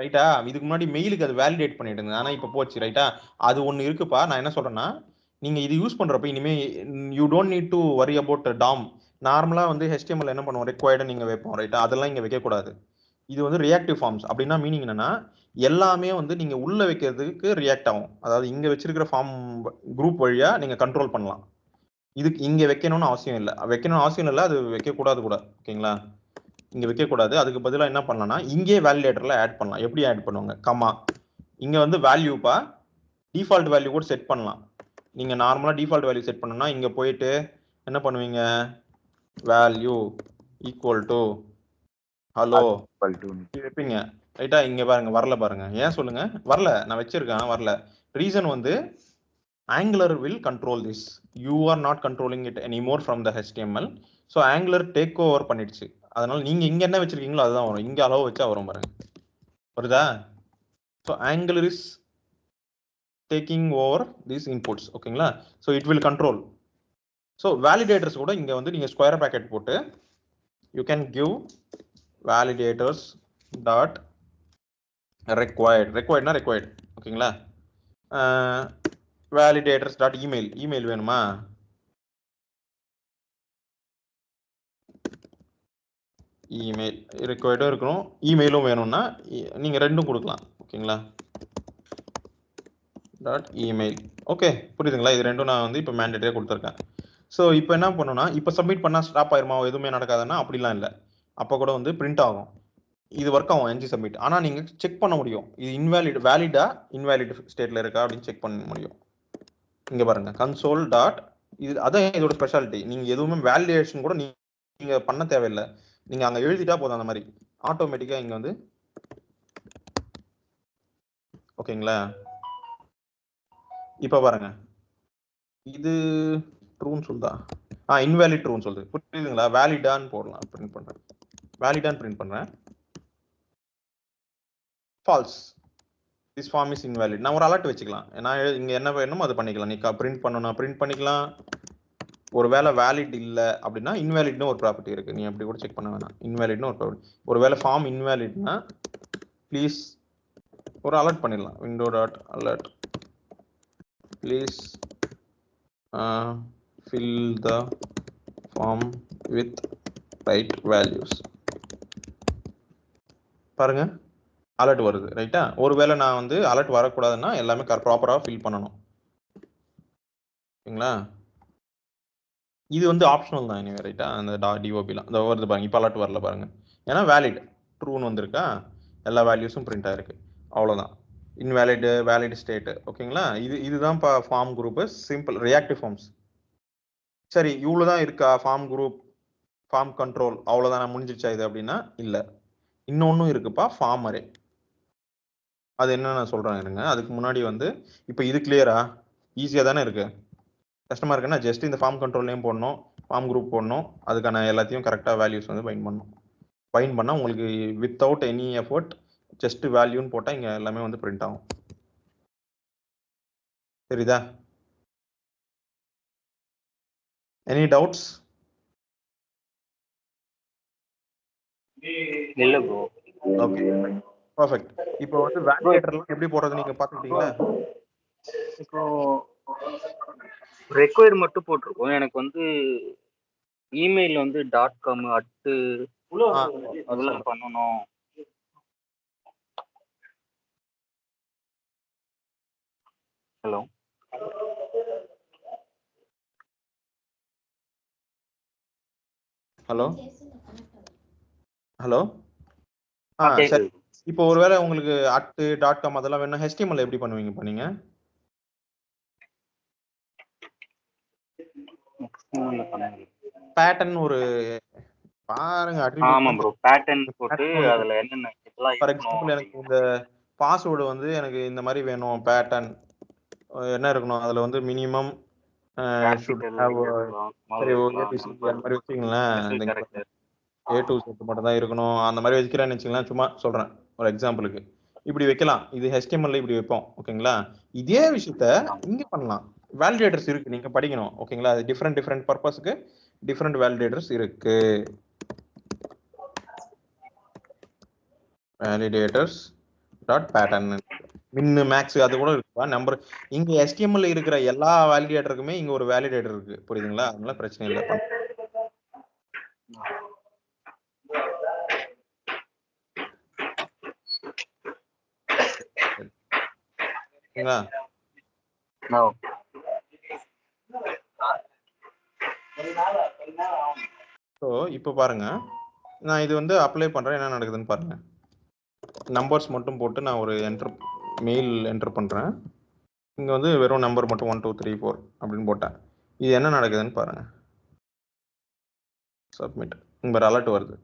ரைட்டா? இதுக்கு முன்னாடி மெயிலுக்கு அது வேலிடேட் பண்ணிடுங்க. ஆனா இப்ப போச்சு. ரைட்டா? அது ஒண்ணு இருக்குப்பா. நான் என்ன சொல்றேன்னா, நீங்க இது யூஸ் பண்றப்ப இனிமே you don't need to worry about Tom. நார்மலா வந்து HTML என்ன பண்ணுவோம், ரெக்வயர்டு நீங்க வைப்போம். ரைட்டா? அதெல்லாம் இங்க வைக்க கூடாது. இது வந்து ரியாக்டிவ் ஃபார்ம்ஸ். அப்படின்னா மீனிங் என்னன்னா, எல்லாமே வந்து நீங்க உள்ள வைக்கிறதுக்கு ரியாக்ட் ஆகும். அதாவது இங்க வச்சிருக்கிற ஃபார்ம் குரூப் வழியா நீங்க கண்ட்ரோல் பண்ணலாம். இதுக்கு இங்க வைக்கணும்னு அவசியம் இல்லை. வைக்கணும்னு அவசியம் இல்லை, அது வைக்க கூடாது கூட. ஓகேங்களா? இங்க வைக்கக்கூடாது. அதுக்கு பதிலாக என்ன பண்ணலாம்னா, இங்கே வேலிடேட்டர்ல ஆட் பண்ணலாம். எப்படி ஆட் பண்ணுவாங்க? கமா இங்க வந்து வேல்யூப்பா டிஃபால்ட் வேல்யூ கூட செட் பண்ணலாம். நீங்க நார்மலா டிஃபால்ட் வேல்யூ செட் பண்ணணும்னா இங்க போயிட்டு என்ன பண்ணுவீங்க, வேல்யூ ஈக்குவல் டு ஹலோ வைப்பீங்க. ரைட்டா? இங்க பாருங்க, வரல பாருங்க. ஏன் சொல்லுங்க வரல? நான் வச்சிருக்கேன், வரல. ரீசன் வந்து Angular will control this. You are not controlling it anymore from the HTML. So Angular take over பண்ணிடுச்சு. அதனால நீங்க இங்க என்ன வச்சிருக்கீங்களோ அதுதான் வரும். இங்க அளவு வச்சா வரும் பாருங்க. புரியுதா? So Angular is taking over these inputs. ஓகேங்களா? So it will control. So validators கூட இங்க வந்து நீங்க ஸ்கொயர் பிராக்கெட் போட்டு you can give validators dot required. requiredனா required. ஓகேங்களா? validators dot email. இமெயில் வேணுமா? இமெயில் ரெக்வயர்டும் இருக்கணும், இமெயிலும் வேணும்னா நீங்க ரெண்டும் கொடுக்கலாம். ஓகேங்களா? Dot email. ஓகே புரியுதுங்களா? இது ரெண்டும் நான் வந்து இப்போ மேண்டேட்டரியா கொடுத்துருக்கேன். ஸோ இப்போ என்ன பண்ணணும்னா, இப்போ சப்மிட் பண்ணா ஸ்டாப் ஆயிருமா, எதுவுமே நடக்காதுன்னா அப்படிலாம் இல்லை. அப்போ கூட வந்து பிரிண்ட் ஆகும். இது ஒர்க் ஆகும் என்ஜி சப்மிட். ஆனால் நீங்க செக் பண்ண முடியும் இது இன்வேலிட் வேலிடா இன்வேலிட் ஸ்டேட்ல இருக்கா அப்படின்னு செக் பண்ண முடியும். இங்க பாருங்க கன்சோல் டாட், இது அதான் இதோட ஸ்பெஷாலிட்டி. நீங்க எதுவுமே வேலிடேஷன் கூட நீங்க பண்ண தேவையில்லை. நீங்க அங்க எழுதிட்டா போதும், அந்த மாதிரி ஆட்டோமேட்டிக்கா இங்க வந்து. ஓகேங்களா? இப்ப பாருங்க, இது ட்ரூன்னு சொல்லுதா? இன்வேலிட் ட்ரூன்னு சொல்லுது. புரியுதுங்களா? வேலிடான்னு போடலாம். பிரிண்ட் பண்றேன், வேலிடான்னு பிரிண்ட் பண்றேன். False, this form is invalid. நான் ஒரு அலர்ட் வச்சுக்கலாம். நான் இங்க என்ன வேணுமோ அது பண்ணிக்கலாம். நீ பிரிண்ட் பண்ணணும் பிரிண்ட் பண்ணிக்கலாம். ஒருவேளை வேலிட் இல்லை அப்படின்னா இன்வேலிட்னு ஒரு ப்ராப்பர்ட்டி இருக்கு. நீ அப்படி கூட செக் பண்ண வேணாம். இன்வேலிட்னு ஒரு ப்ராப்பர்ட்டி. ஒருவேளை ஃபார்ம் இன்வேலிட்னா ப்ளீஸ் ஒரு அலர்ட் பண்ணிடலாம். Window dot alert please fill the form with right values. பாருங்க அலர்ட் வருது ரைட்டா. ஒருவேளை நான் வந்து அலர்ட் வரக்கூடாதுன்னா எல்லாமே ப்ராப்பராக ஃபில் பண்ணணும் சரிங்களா. இது வந்து ஆப்ஷனல் தான் இனிமே ரைட்டா. அந்த டிஓபிலாம் இந்த வருது பாருங்க. இப்போ அலர்ட் வரல பாருங்க, ஏன்னா வேலிட் ட்ரூன்னு வந்திருக்கா, எல்லா வேல்யூஸும் பிரிண்ட் ஆயிருக்கு, அவ்வளோதான். இன்வேலிட் வேலிட் ஸ்டேட் ஓகேங்களா. இதுதான் form group simple reactive forms. சரி இவ்வளோ தான் இருக்கா ஃபார்ம் குரூப் ஃபார்ம் கண்ட்ரோல், அவ்வளோதான் நான் முடிஞ்சிருச்சா இது அப்படின்னா இல்லை, இன்னொன்னும் இருக்குப்பா ஃபார்ம் அரே. அது என்ன நான் சொல்றேன் இருங்க. அதுக்கு முன்னாடி வந்து இப்போ இது கிளியரா ஈஸியாக தானே இருக்கு. கஷ்டமா இருக்குன்னா ஜஸ்ட் இந்த ஃபார்ம் கண்ட்ரோல் நேம் போடணும், ஃபார்ம் குரூப் போடணும், அதுக்கான எல்லாத்தையும் கரெக்டாக வேல்யூஸ் வந்து பைண்ட் பண்ணணும். பைண்ட் பண்ணால் உங்களுக்கு வித்தவுட் எனி எஃபர்ட் ஜஸ்ட் வேல்யூன்னு போட்டால் இங்கே எல்லாமே வந்து பிரிண்ட் ஆகும். சரிதா? Any doubts? இல்ல ப்ரோ. Okay perfect. இப்போ வந்து வேலிடேட்டர்லாம் எப்படி போடுறது நீங்க பார்த்துக்கிட்டீங்களா? இப்போ ரெக்வயர்ட் மட்டும் போட்டிருக்கோம். எனக்கு வந்து இமெயில் வந்து .com அதெல்லாம் பண்ணணும். ஹலோ ஹலோ ஹலோ சரி. கேக்குது. இப்போ ஒருவேளை உங்களுக்கு .com அதெல்லாம் வேணும், HTML எப்படி பண்ணுவீங்க இப்போ நீங்க? பேட்டர்ன் ஒரு பாருங்க ஆமா ப்ரோ, பேட்டர்ன் போட்டு அதுல என்னென்ன இதெல்லாம் ஃபார் இருக்கணும். எக்ஸாம்பிள் எனக்கு இந்த பாஸ்வேர்டு வந்து எனக்கு இந்த மாதிரி வேணும், பேட்டர்ன் என்ன இருக்கணும் அதுல வந்து மினிமம் should have சரி ABCD அந்த மாதிரி வச்சுங்களேன். A to Z மட்டும் தான் இருக்கணும் அந்த மாதிரி வச்சுக்கிறேன்னு வச்சுங்களேன். சும்மா சொல்றேன் ஒரு எக்ஸாம்பிளுக்கு. இப்படி வைக்கலாம். இது HTML இப்படி வைப்போம் ஓகேங்களா. இதே விஷயத்த இங்க பண்ணலாம். வேலிடேட்டர்ஸ் இருக்கு, நீங்க படிக்கணும் ஓகேங்களா. அது டிஃப்ரெண்ட் பர்பஸ்க்கு டிஃப்ரெண்ட் வேலிடேட்டர்ஸ் இருக்கு. வேலிடேட்டர்ஸ் டாட் பேட்டர்ன் மின் மேக்ஸ் அது கூட இருக்குப்பா. நம்பர் இங்க HTML இருக்கிற எல்லா வேலிடேட்டருக்குமே இங்க ஒரு வேலிடேட்டர் இருக்கு, புரியுதுங்களா. அதனால பிரச்சனை இல்லை. ஸோ இப்போ பாருங்க, நான் இது வந்து அப்ளை பண்றேன், என்ன நடக்குதுன்னு பாருங்க. நம்பர்ஸ் மட்டும் போட்டு நான் ஒரு மெயில் என்டர் பண்றேன். இங்க வந்து வெறும் நம்பர் மட்டும் 1 2 3 4 அப்படின்னு போட்டேன். இது என்ன நடக்குதுன்னு பாருங்க. சப்மிட். இங்க அலர்ட் வருது,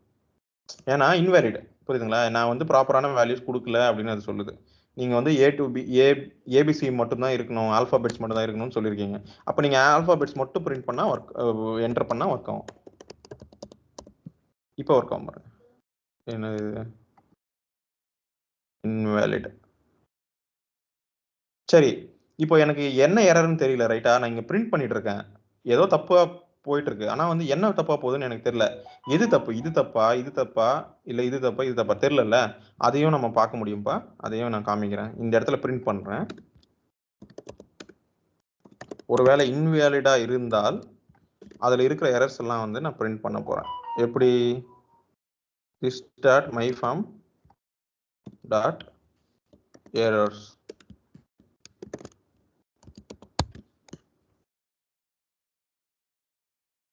ஏன்னா இன்வேலிட், புரியுதுங்களா. நான் வந்து ப்ராப்பரான வேல்யூஸ் கொடுக்கல அப்படின்னு அது சொல்லுது. நீங்க வந்து A to B ABC மட்டும் தான் இருக்கணும், ஆல்பாபெட்ஸ் மட்டும் தான் இருக்கணும்னு சொல்லியிருக்கீங்க. அப்போ நீங்க ஆல்பாபெட்ஸ் மட்டும் பிரிண்ட் பண்ணா என்டர் பண்ணா ஒர்க் ஆகும். இப்போ ஒர்க் ஆகும் பாருங்க. என்னது இன்வேலிட். சரி இப்போ எனக்கு என்ன எரர்னு தெரியல ரைட்டா. நான் இங்க பிரிண்ட் பண்ணிட்டு இருக்கேன், ஏதோ தப்பா போயிட்டு இருக்கு. ஆனா வந்து என்ன தப்பா போகுதுன்னு எனக்கு தெரியல. எது தப்பு, இது தப்பா இது தப்பா இல்ல இது தப்பா இது தப்பா தெரியல. அதையும் நம்ம பார்க்க முடியும்பா, அதையும் நான் காமிக்கிறேன். இந்த இடத்துல பிரிண்ட் பண்றேன். ஒருவேளை இன்வேலிடா இருந்தால் அதுல இருக்கிற எரர்ஸ் எல்லாம் வந்து நான் பிரிண்ட் பண்ண போறேன். எப்படி start my form dot errors.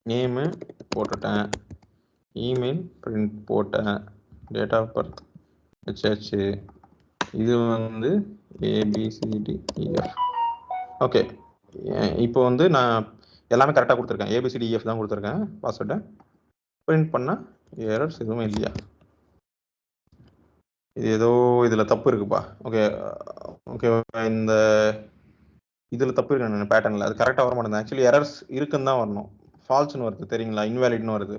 Name போட்டுட்டேன், இமெயில் பிரிண்ட் போட்டேன், டேட் ஆஃப் பர்த் வச்சாச்சு. இது வந்து ABCDEF. ஓகே இப்போ வந்து நான் எல்லாமே கரெக்டாக கொடுத்துருக்கேன், ABCDEF தான் கொடுத்துருக்கேன் பாஸ்வேர்டை. பிரிண்ட் பண்ணால் எரர்ஸ் எதுவுமே இல்லையா. இது ஏதோ இதில் தப்பு இருக்குப்பா. ஓகே ஓகே இந்த இதில் தப்பு இருக்கு பேட்டர்னில், அது கரெக்டாக வர மாட்டேங்குது. ஆக்சுவலி எரர்ஸ் இருக்குன்னு தான் வரணும், ஃபால்ஸ்னு வருது தெரியுங்களா, இன்வேலிட்னு வருது.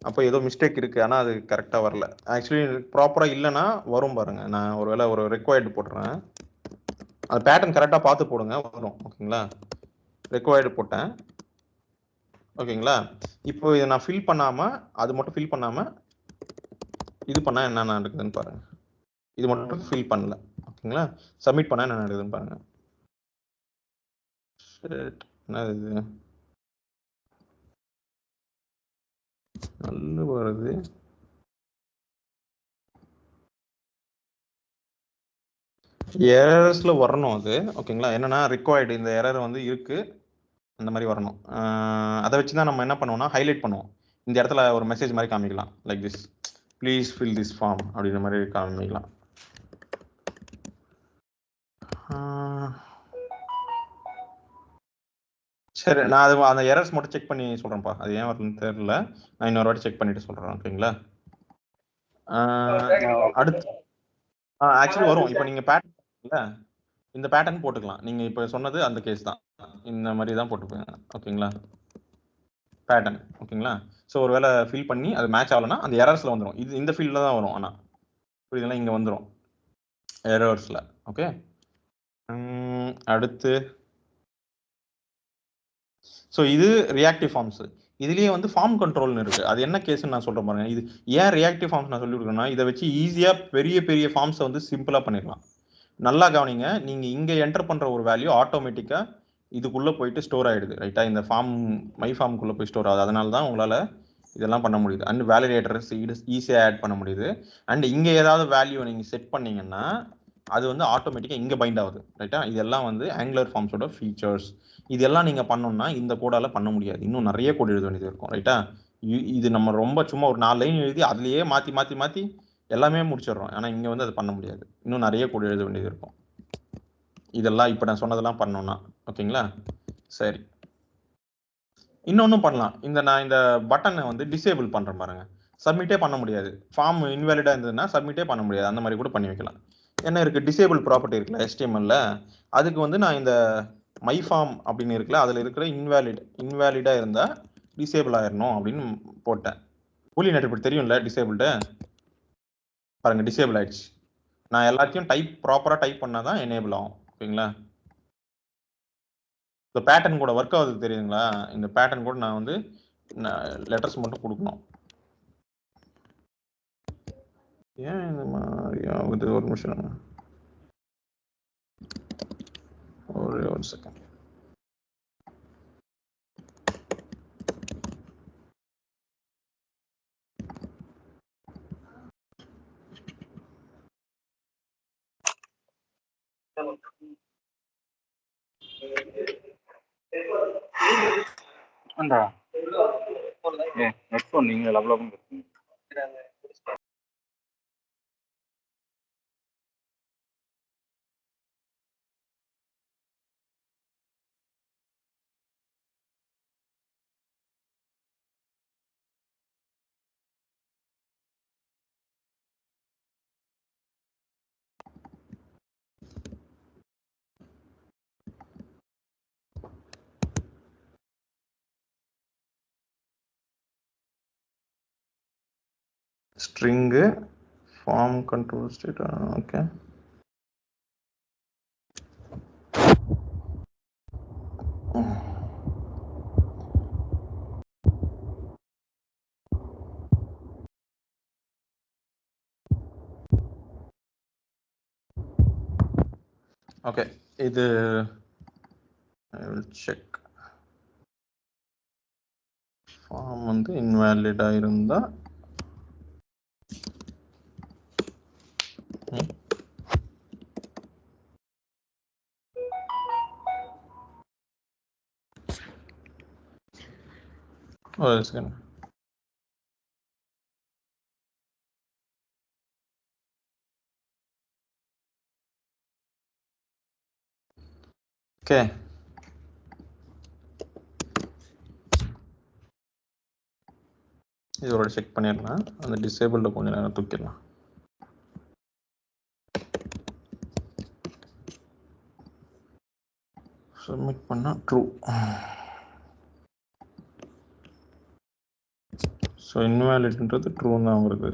அப்போ ஏதோ மிஸ்டேக் இருக்கு, ஆனால் அது கரெக்டாக வரல. ஆக்சுவலி ப்ராப்பராக இல்லைன்னா வரும் பாருங்க. நான் ஒருவேளை ஒரு ரெக்வயர்டு போட்டுறேன், அது பேட்டர்ன் கரெக்டாக பார்த்து போடுங்க வரும் ஓகேங்களா. ரெக்வயர்டு போட்டேன் ஓகேங்களா. இப்போ இதை நான் ஃபில் பண்ணாமல் அது மட்டும் ஃபில் பண்ணாமல் இது பண்ணால் என்னென்ன இருக்குதுன்னு பாருங்க. இது மட்டும் ஃபில் பண்ணல. ஓகேங்களா? சப்மிட் பண்ண என்ன நடக்குதுன்னு பாருங்க. என்ன இது நல்ல வருது. எரர்ஸ்ல வரணும் அது. ஓகேங்களா? என்னன்னா ரிக்வயர்டு இந்த எரர் வந்து இருக்கு, அந்த மாதிரி வரணும். அதை வச்சு தான் நம்ம என்ன பண்ணுவோம்னா ஹைலைட் பண்ணுவோம். இந்த இடத்துல ஒரு மெசேஜ் மாதிரி காமிக்கலாம், like this, please fill this form அப்படின்ற மாதிரி காமிக்கலாம். சரி, நான் அது அந்த எரர்ஸ் மட்டும் செக் பண்ணி சொல்றேன்ப்பா. அது ஏன் வரலன்னு தெரியல, நான் இன்னொரு வாட்டி செக் பண்ணிட்டு சொல்றேன். ஓகேங்களா? அடுத்து ஆக்சுவலி வரும். இப்போ நீங்க பேட்டர்ன் இந்த பேட்டர்ன் போட்டுக்கலாம். நீங்க இப்போ சொன்னது அந்த கேஸ் தான், இந்த மாதிரி தான் போட்டுப்பீங்க. ஓகேங்களா? பேட்டர்ன். ஓகேங்களா? ஸோ ஒருவேளை ஃபில் பண்ணி அது மேட்ச் ஆகலைன்னா அந்த எரர்ஸ்ல வந்துடும். இது இந்த ஃபீல்டில் தான் வரும். ஆனால் புரியுதுங்களா? இங்கே வந்துடும் எரர்ஸ்ல. ஓகே. அடுத்து ஸோ இது ரியாக்டிவ் ஃபார்ம்ஸ். இதுலயே வந்து ஃபார்ம் கண்ட்ரோல்னு இருக்கு. அது என்ன கேஸ்ன்னு நான் சொல்றேன் பாருங்க. இது ஏன் ரியாக்டிவ் ஃபார்ம்ஸ் நான் சொல்லி கொடுக்குறேன்னா, இதை வச்சு ஈஸியா பெரிய பெரிய ஃபார்ம்ஸை வந்து சிம்பிளா பண்ணிடலாம். நல்லா கவனிங்க, நீங்க இங்க என்டர் பண்ற ஒரு வேல்யூ ஆட்டோமேட்டிக்கா இதுக்குள்ள போயிட்டு ஸ்டோர் ஆயிடுது. ரைட்டா? இந்த ஃபார்ம் மை ஃபார்முக்குள்ள போய் ஸ்டோர் ஆகுது. அதனால தான் உங்களால இதெல்லாம் பண்ண முடியுது. அண்ட் வேலிடேட்டர்ஸ் ஈஸியா ஆட் பண்ண முடியுது. அண்ட் இங்க ஏதாவது வேல்யூ நீங்க செட் பண்ணீங்கன்னா அது வந்து ஆட்டோமேட்டிக்கா இங்க பைண்ட் ஆகுது. ரைட்டா? இதெல்லாம் வந்து ஆங்குலர் ஃபார்ம்ஸோட ஃபீச்சர்ஸ். இதெல்லாம் நீங்க பண்ணணும்னா இந்த கோடால பண்ண முடியாது. இன்னும் நிறைய கோட் எழுத வேண்டியது இருக்கும். ரைட்டா? இது நம்ம ரொம்ப சும்மா ஒரு 4 லைன் எழுதி அதுலயே மாத்தி மாத்தி மாத்தி எல்லாமே முடிச்சிடுறோம். ஆனா இங்க வந்து அது பண்ண முடியாது. இன்னும் நிறைய கோட் எழுத வேண்டியது இருக்கும். இதெல்லாம் இப்ப நான் சொன்னதெல்லாம் பண்ணணும்னா. ஓகேங்களா? சரி, இன்னொன்னும் பண்ணலாம். நான் இந்த பட்டனை வந்து டிசேபிள் பண்றேன் பாருங்க. சப்மிட்டே பண்ண முடியாது. ஃபார்ம் இன்வாலிடா இருந்ததுன்னா சப்மிட்டே பண்ண முடியாது. அந்த மாதிரி கூட பண்ணி வைக்கலாம். என்ன இருக்கு, டிசேபிள் ப்ராப்பர்ட்டி இருக்குல்ல HTML-ல, அதுக்கு வந்து நான் இந்த மை ஃபார்ம் அப்படின்னு இருக்குல்ல, அதுல இருக்கிற இன்வாலிடா இருந்தா டிசேபிள் ஆயிடணும் அப்படின்னு போட்டேன். பூலியன் அட்ரிபியூட் தெரியும்ல, டிசேபிள்டு பாருங்க, டிசேபிள் ஆயிடுச்சு. நான் எல்லாத்தையும் ப்ராப்பரா டைப் பண்ணாதான் எனேபிள் ஆகும். ஓகேங்களா? இந்த பேட்டர்ன் கூட ஒர்க் ஆகுது தெரியுதுங்களா? இந்த பேட்டர்ன் கூட நான் வந்து லெட்டர்ஸ் மட்டும் கொடுக்கணும். ஏன் இந்த மாதிரி ஆகுது? ஒரு நிமிஷம், ஒரு செகண்ட். ஹெட்ஃபோன் நீங்க லவ்லோகம் இருக்குங்க. String form control state. Okay, okay. இது I will check. ஃபார்ம் வந்து இன்வாலிடா இருந்தா ஒரு செகண்ட். ஓகே, இதோட செக் பண்ணிடலாம். அந்த டிசேபிள்ல கொஞ்ச நேரம் தூக்கிடலாம். சப்மிட் பண்ணா ட்ரூ. ஸோ இன்வாலிட்ன்றது ட்ரூ தான் வருது.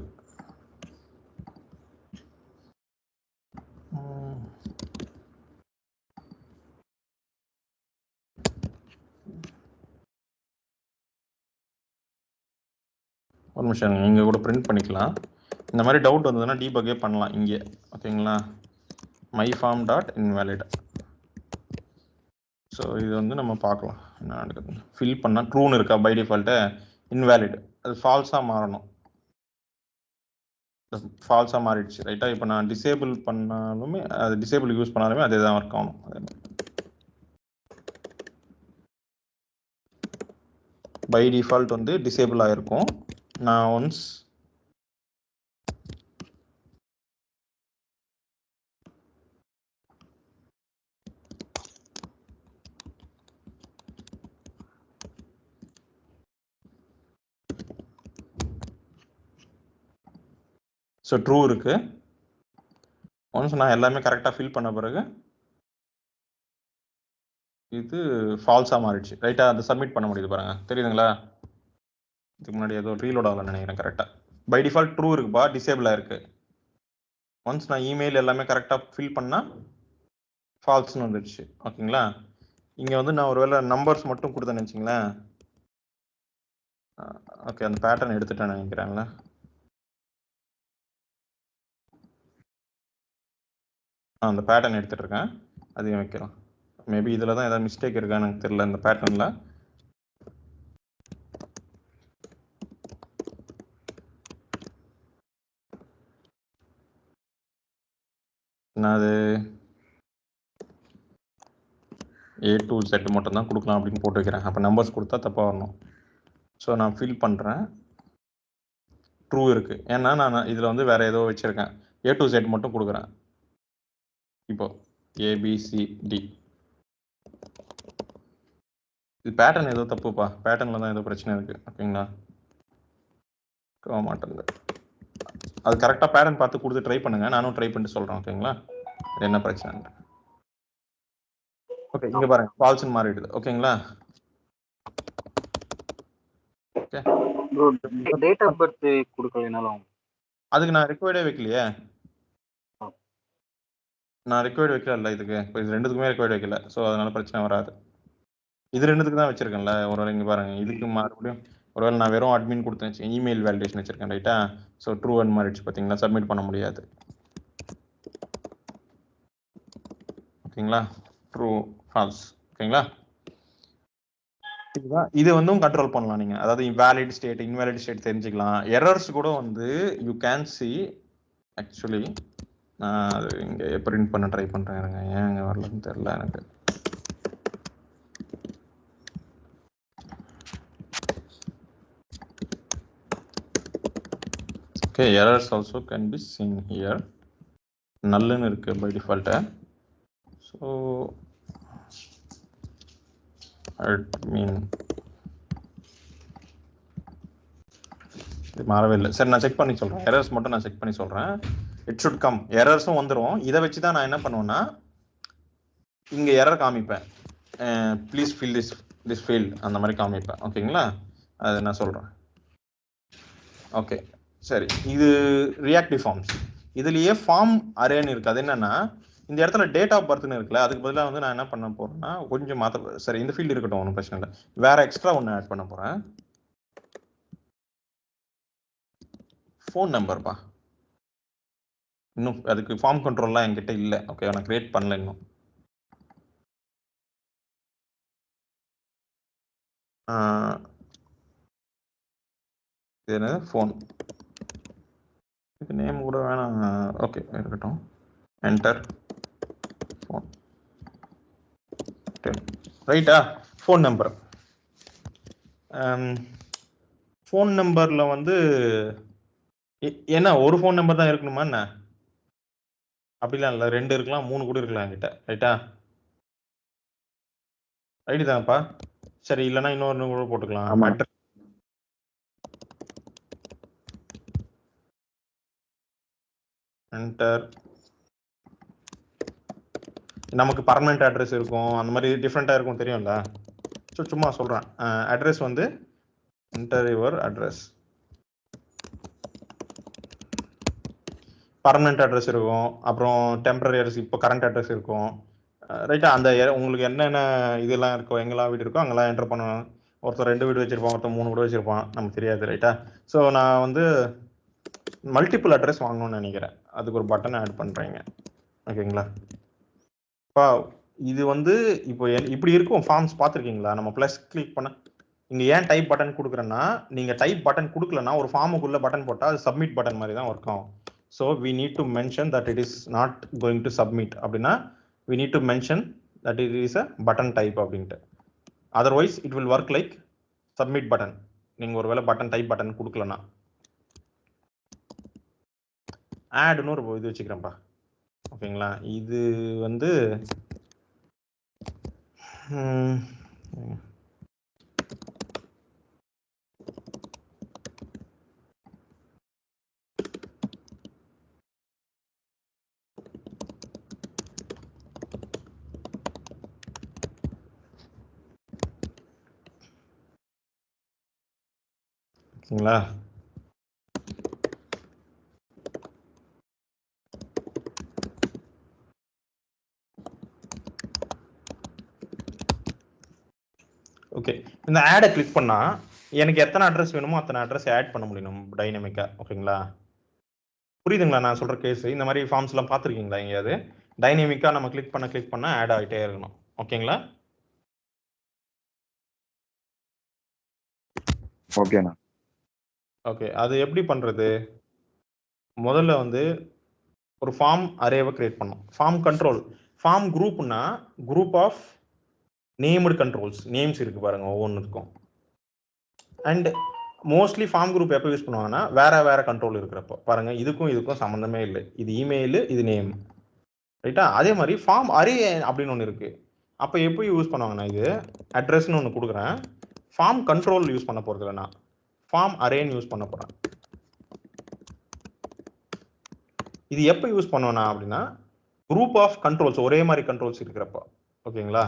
ஒரு நிமிஷம், நீங்கள் கூட பிரிண்ட் பண்ணிக்கலாம். இந்த மாதிரி டவுட் வந்ததுன்னா டீபக்கே பண்ணலாம் இங்கே. ஓகேங்களா, myform டாட் இன்வேலிட். ஸோ இது வந்து நம்ம பார்க்கலாம் என்ன நடக்குது. ஃபில் பண்ணால் ட்ரூன்னு இருக்கா, பை டிஃபால்ட்டு இன்வேலிட், அது ஃபால்ஸாக மாறணும். ஃபால்ஸாக மாறிடுச்சு ரைட்டா. இப்போ நான் டிசேபிள் பண்ணாலுமே, அது டிசேபிள் யூஸ் பண்ணாலுமே அதே தான் ஒர்க் ஆகணும். பை டிஃபால்ட் வந்து டிசேபிள் ஆகிருக்கும். நான் ஒன்ஸ் ஸோ ட்ரூ இருக்கு. ஒன்ஸ் நான் எல்லாமே கரெக்டாக ஃபில் பண்ண பிறகு இது ஃபால்ஸாக மாறிடுச்சு ரைட்டா. அதை சப்மிட் பண்ண முடியுது பாருங்க, தெரியுதுங்களா. இதுக்கு முன்னாடி ஏதோ ரீலோட் ஆகலன்னு நினைக்கிறேன். கரெக்டாக பை டிஃபால்ட் ட்ரூ இருக்குப்பா, டிசேபிளாக இருக்கு. ஒன்ஸ் நான் இமெயில் எல்லாமே கரெக்டாக ஃபில் பண்ணால் ஃபால்ஸ்னு வந்துடுச்சு. ஓகேங்களா. இங்கே வந்து நான் ஒருவேளை நம்பர்ஸ் மட்டும் கொடுத்தேன்னு வச்சுங்களேன். ஓகே, அந்த பேட்டர்ன் எடுத்துட்டேன்னு நினைக்கிறேன்ல. அந்த பேட்டர்ன் எடுத்துட்டு இருக்கேன், அதையும் வைக்கலாம். மேபி இதில் தான் ஏதாவது மிஸ்டேக் இருக்கான்னு எனக்கு தெரியல இந்த பேட்டர்னில். நான் அது A to Z மட்டும் தான் கொடுக்கலாம் அப்படின்னு போட்டு வைக்கிறேன். அப்போ நம்பர்ஸ் கொடுத்தா தப்பாக வரணும். ஸோ நான் ஃபில் பண்ணுறேன், ட்ரூ இருக்கு. ஏன்னா நான் இதில் வந்து வேற ஏதோ வச்சிருக்கேன். A to Z மட்டும் கொடுக்குறேன். இப்போ ABCD இது பேட்டர்ன் ஏதோ தப்புப்பா, பேட்டர்னில் தான் ஏதோ பிரச்சனை இருக்கு. ஓகேங்களா, மாட்டேங்குது. அது கரெக்டாக பேட்டர்ன் பார்த்து கொடுத்து ட்ரை பண்ணுங்க, நானும் ட்ரை பண்ணிட்டு சொல்கிறேன். ஓகேங்களா, என்ன பிரச்சனை. ஓகே, இங்க பாருங்க ஃபால்ஸ்னு மாறிடுது. ஓகேங்களா. ஓகே, டேட் ஆஃப் பர்த் கொடுக்கலனாலும் அதுக்கு நான் ரிக்வயர்டே வைக்கலையே. நான் ரிக்வயர்ட் வைக்கல இதுக்கு. இப்போ இது ரெண்டுத்துக்குமே ரிக்வயர்ட் வைக்கல. ஸோ அதனால பிரச்சனை வராது. இது ரெண்டுத்துக்கு தான் வச்சிருக்கேன்ல. ஒருவேளை இங்கே பாருங்க, இதுக்கு மறுபடியும் ஒருவேளை நான் வெறும் அட்மின் கொடுத்தேன், இமெயில் வேலிடேஷன் வச்சிருக்கேன் ரைட்டா. ஸோ ட்ரூ அண்ட் மாறிடுச்சு பார்த்தீங்களா, சப்மிட் பண்ண முடியாது. ஓகேங்களா, ட்ரூ ஃபால்ஸ். ஓகேங்களா, இதுதான். இது வந்து கண்ட்ரோல் பண்ணலாம் நீங்க, அதாவது வேலிட் ஸ்டேட் இன்வேலிட் ஸ்டேட் தெரிஞ்சுக்கலாம். எரர்ஸ் கூட வந்து யூ கேன் சி. ஆக்சுவலி நான் அது இங்கே பிரிண்ட் பண்ண ட்ரை பண்ணுறேன். ஏன் இங்கே வரலன்னு தெரியல எனக்கு. Okay, errors also can be seen here. நல்லுன்னு இருக்கு பை டிஃபால்ட்டு. ஸோ அட்மின் இது மாறவே இல்லை. சரி, நான் செக் பண்ணி சொல்கிறேன். எரர்ஸ் மட்டும் நான் செக் பண்ணி சொல்கிறேன். It should come. எரர்ஸும் வந்துடும். இதை வச்சு தான் நான் என்ன பண்ணுவேன்னா, இங்கே எரர் காமிப்பேன். ப்ளீஸ் ஃபில் திஸ் ஃபீல்ட் அந்த மாதிரி காமிப்பேன். ஓகேங்களா, அது நான் சொல்கிறேன். ஓகே, சரி. இது ரியாக்டிவ் ஃபார்ம்ஸ். இதுலேயே ஃபார்ம் அரேன்னு இருக்குது. அது என்னன்னா, இந்த இடத்துல டேட் ஆஃப் பர்த்னு இருக்குல்ல, அதுக்கு பதிலாக வந்து நான் என்ன பண்ண போகிறேன்னா கொஞ்சம் மாற்ற. சரி, இந்த ஃபீல்டு இருக்கட்டும், ஒன்றும் பிரச்சனை இல்லை. வேற எக்ஸ்ட்ரா ஒன்று ஆட் பண்ண போகிறேன். ஃபோன் நம்பர்ப்பா. இன்னும் அதுக்கு ஃபார்ம் கண்ட்ரோல்லாம் என்கிட்ட இல்லை. ஓகே, நான் கிரியேட் பண்ணல இன்னும். இது என்னது, ஃபோன். இதுக்கு நேம் கூட வேணாம். ஓகே, இருக்கட்டும். என்டர் ஃபோன் ரைட்டா. Phone number. ஃபோன் நம்பரில் வந்து என்ன ஒரு ஃபோன் நம்பர் தான் இருக்கணுமா என்ன? அப்படிலாம் இல்லை, 2 இருக்கலாம், 3 கூட இருக்கலாம் என்கிட்ட. ரைட்டா, ரைட்டு தானப்பா. சரி, இல்லைன்னா இன்னொரு கூட போட்டுக்கலாம். என்டர். நமக்கு பர்மனெண்ட் அட்ரஸ் இருக்கும், அந்த மாதிரி டிஃப்ரெண்ட்டாக இருக்கும், தெரியும்ல. ஸோ சும்மா சொல்கிறேன். அட்ரஸ் வந்து enter your address. Permanent address இருக்கும், அப்புறம் டெம்பரரி அட்ரஸ், இப்போ கரண்ட் அட்ரஸ் இருக்கும். ரைட்டா, அந்த உங்களுக்கு என்னென்ன இதெல்லாம் இருக்கோ, எங்கெல்லாம் வீடு இருக்கோ அங்கெல்லாம் என்டர் பண்ணணும். ஒருத்தர் 2 வீடு வச்சிருப்பான், ஒருத்தர் 3 வீடு வச்சிருப்பான், நமக்கு தெரியாது. ரைட்டா. ஸோ நான் வந்து மல்டிபிள் அட்ரஸ் வாங்கணும்னு நினைக்கிறேன். அதுக்கு ஒரு பட்டன் ஆட் பண்ணுறீங்க. ஓகேங்களா? இப்போ இது வந்து இப்போ இப்படி இருக்கும் ஃபார்ம்ஸ் பார்த்துருக்கீங்களா? நம்ம ப்ளஸ் கிளிக் பண்ண இங்கே ஏன் டைப் பட்டன் கொடுக்குறேன்னா, நீங்கள் டைப் பட்டன் கொடுக்கலன்னா ஒரு ஃபார்முக்குள்ளே பட்டன் போட்டால் அது சப்மிட் பட்டன் மாதிரி தான் ஒர்க் ஆகும். So we need to mention that it is not going to submit அப்படின்னா we need to mention that it is a button type அப்படின்ட்டு. Otherwise it will work like submit button. நீங்கள் ஒரு வேளை button type button கொடுக்கலன்னா. ஆட்னு ஒரு இது வச்சுக்கிறேன்ப்பா. ஓகேங்களா? இது வந்து ஓகேங்களா? ஓகே, இந்த ஆடை கிளிக் பண்ணா எனக்கு எத்தனை அட்ரஸ் வேணுமோ அத்தனை அட்ரஸ் ஆட் பண்ண முடியும் டைனமிக்கா. ஓகேங்களா? புரியுதுங்களா நான் சொல்ற கேஸ்? இந்த மாதிரி ஃபார்ம்ஸ் எல்லாம் பார்த்துருக்கீங்களா எங்கேயாவது? டைனமிக்கா நம்ம கிளிக் பண்ண ஆட் ஆகிட்டே இருக்கணும். ஓகேங்களா? ஓகேண்ணா. ஓகே, அது எப்படி பண்றது? முதல்ல வந்து ஒரு ஃபார்ம் அரேவை கிரியேட் பண்ணோம். ஃபார்ம் கண்ட்ரோல், ஃபார்ம் குரூப்னா குரூப் ஆஃப் நேம்டு கண்ட்ரோல்ஸ், நேம்ஸ் இருக்கு பாருங்க ஒவ்வொன்றுக்கும். அண்ட் மோஸ்ட்லி ஃபார்ம் குரூப் எப்போ யூஸ் பண்ணுவாங்கன்னா வேற கண்ட்ரோல் இருக்கிறப்போ. பாருங்க, இதுக்கும் சம்மந்தமே இல்லை. இது இமெயில், இது நேம், ரைட்டா? அதே மாதிரி ஃபார்ம் அரே அப்படின்னு ஒன்று இருக்கு. அப்போ எப்போ யூஸ் பண்ணுவாங்கன்னா இது அட்ரஸ்ன்னு ஒன்று கொடுக்குறேன். ஃபார்ம் கண்ட்ரோல் யூஸ் பண்ண போறது இல்லைனா ஃபார்ம் அரேன்னு யூஸ் பண்ண போறேன். இது எப்போ யூஸ் பண்ணுவேன்னா அப்படின்னா குரூப் ஆஃப் கண்ட்ரோல்ஸ், ஒரே மாதிரி கண்ட்ரோல்ஸ் இருக்கிறப்போ. ஓகேங்களா?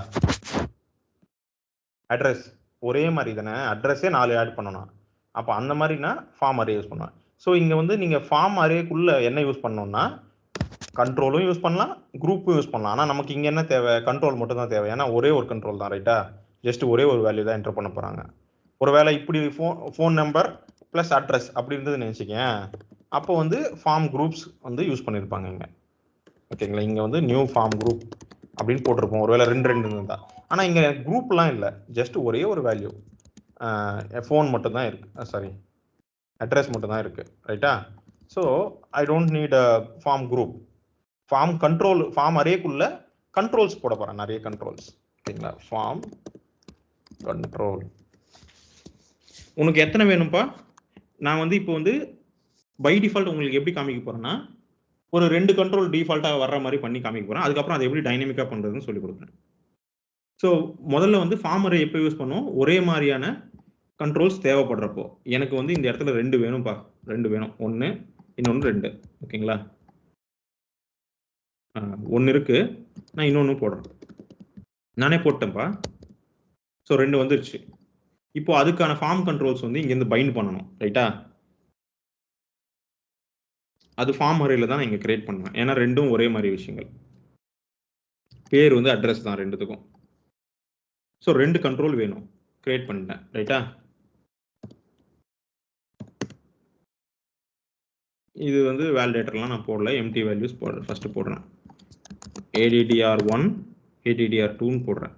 அட்ரஸ் ஒரே மாதிரி தானே, அட்ரஸே 4 ஆட் பண்ணணும். அப்போ அந்த மாதிரினா ஃபார்ம் அரே யூஸ் பண்ணுவேன். ஸோ இங்கே வந்து நீங்கள் ஃபார்ம் அரேக்குள்ள என்ன யூஸ் பண்ணணும்னா கண்ட்ரோலும் யூஸ் பண்ணலாம், குரூப்பும் யூஸ் பண்ணலாம். ஆனால் நமக்கு இங்கே என்ன தேவை? கண்ட்ரோல் மட்டும் தான் தேவை. ஏன்னா ஒரே ஒரு கண்ட்ரோல் தான், ரைட்டா? ஜஸ்ட் ஒரே ஒரு வேல்யூ தான் என்டர் பண்ண போகிறாங்க. ஒருவேளை இப்படி ஃபோன் நம்பர் ப்ளஸ் அட்ரஸ் அப்படி இருந்ததுன்னு நினச்சிக்கேன், அப்போ வந்து ஃபார்ம் குரூப்ஸ் வந்து யூஸ் பண்ணியிருப்பாங்க இங்கே. ஓகேங்களா? இங்கே வந்து நியூ ஃபார்ம் குரூப் அப்படின்னு போட்டிருப்போம். ஒருவேளை ரெண்டு இருந்தா. ஆனால் இங்கே குரூப்லாம் இல்லை, ஜஸ்ட் ஒரே ஒரு வேல்யூ ஃபோன் மட்டும் தான் இருக்கு, சாரி அட்ரஸ் மட்டும் தான் இருக்கு, ரைட்டா? So I don't need a form group. Form control, form அரேக்குள்ள கண்ட்ரோல்ஸ் போட போறேன், நிறைய கண்ட்ரோல்ஸ். ஓகேங்களா? ஃபார்ம் கண்ட்ரோல் உனக்கு எத்தனை வேணும்ப்பா? நான் வந்து இப்போ வந்து பை டிஃபால்ட் உங்களுக்கு எப்படி காமிக்க போறேன்னா ஒரு 2 கண்ட்ரோல் டிஃபால்ட்டாக வர்ற மாதிரி பண்ணி காமிக்க போறேன். அதுக்கப்புறம் அதை எப்படி டைனமிக்காக பண்றதுன்னு சொல்லி கொடுக்குறேன். ஸோ முதல்ல வந்து ஃபார்ம் அரே எப்போ யூஸ் பண்ணுவோம்? ஒரே மாதிரியான கண்ட்ரோல்ஸ் தேவைப்படுறப்போ. எனக்கு வந்து இந்த இடத்துல 2 வேணும்ப்பா, 2 வேணும். 1 இன்னொன்று 2. ஓகேங்களா? 1 இருக்கு, நான் இன்னொன்று போடுறேன். நானே போட்டேன்ப்பா. ஸோ 2 வந்துருச்சு. இப்போ அதுக்கான ஃபார்ம் கண்ட்ரோல்ஸ் வந்து இங்கேருந்து பைண்ட் பண்ணணும், ரைட்டா? அது ஃபார்ம் அரேல தான் நான் இங்கே கிரியேட் பண்ணுவேன். ஏன்னா ரெண்டும் ஒரே மாதிரி விஷயங்கள். பேர் வந்து அட்ரஸ் தான் ரெண்டுத்துக்கும். ஸோ 2 கண்ட்ரோல் வேணும், கிரியேட் பண்ணிட்டேன், ரைட்டா? இது வந்து வேலிடேட்டர்லாம் நான் போடல, எம்டி வேல்யூஸ் போடுறேன். ஃபர்ஸ்ட் போடுறேன் ADDR1 ADDR2ன்னு போடுறேன்.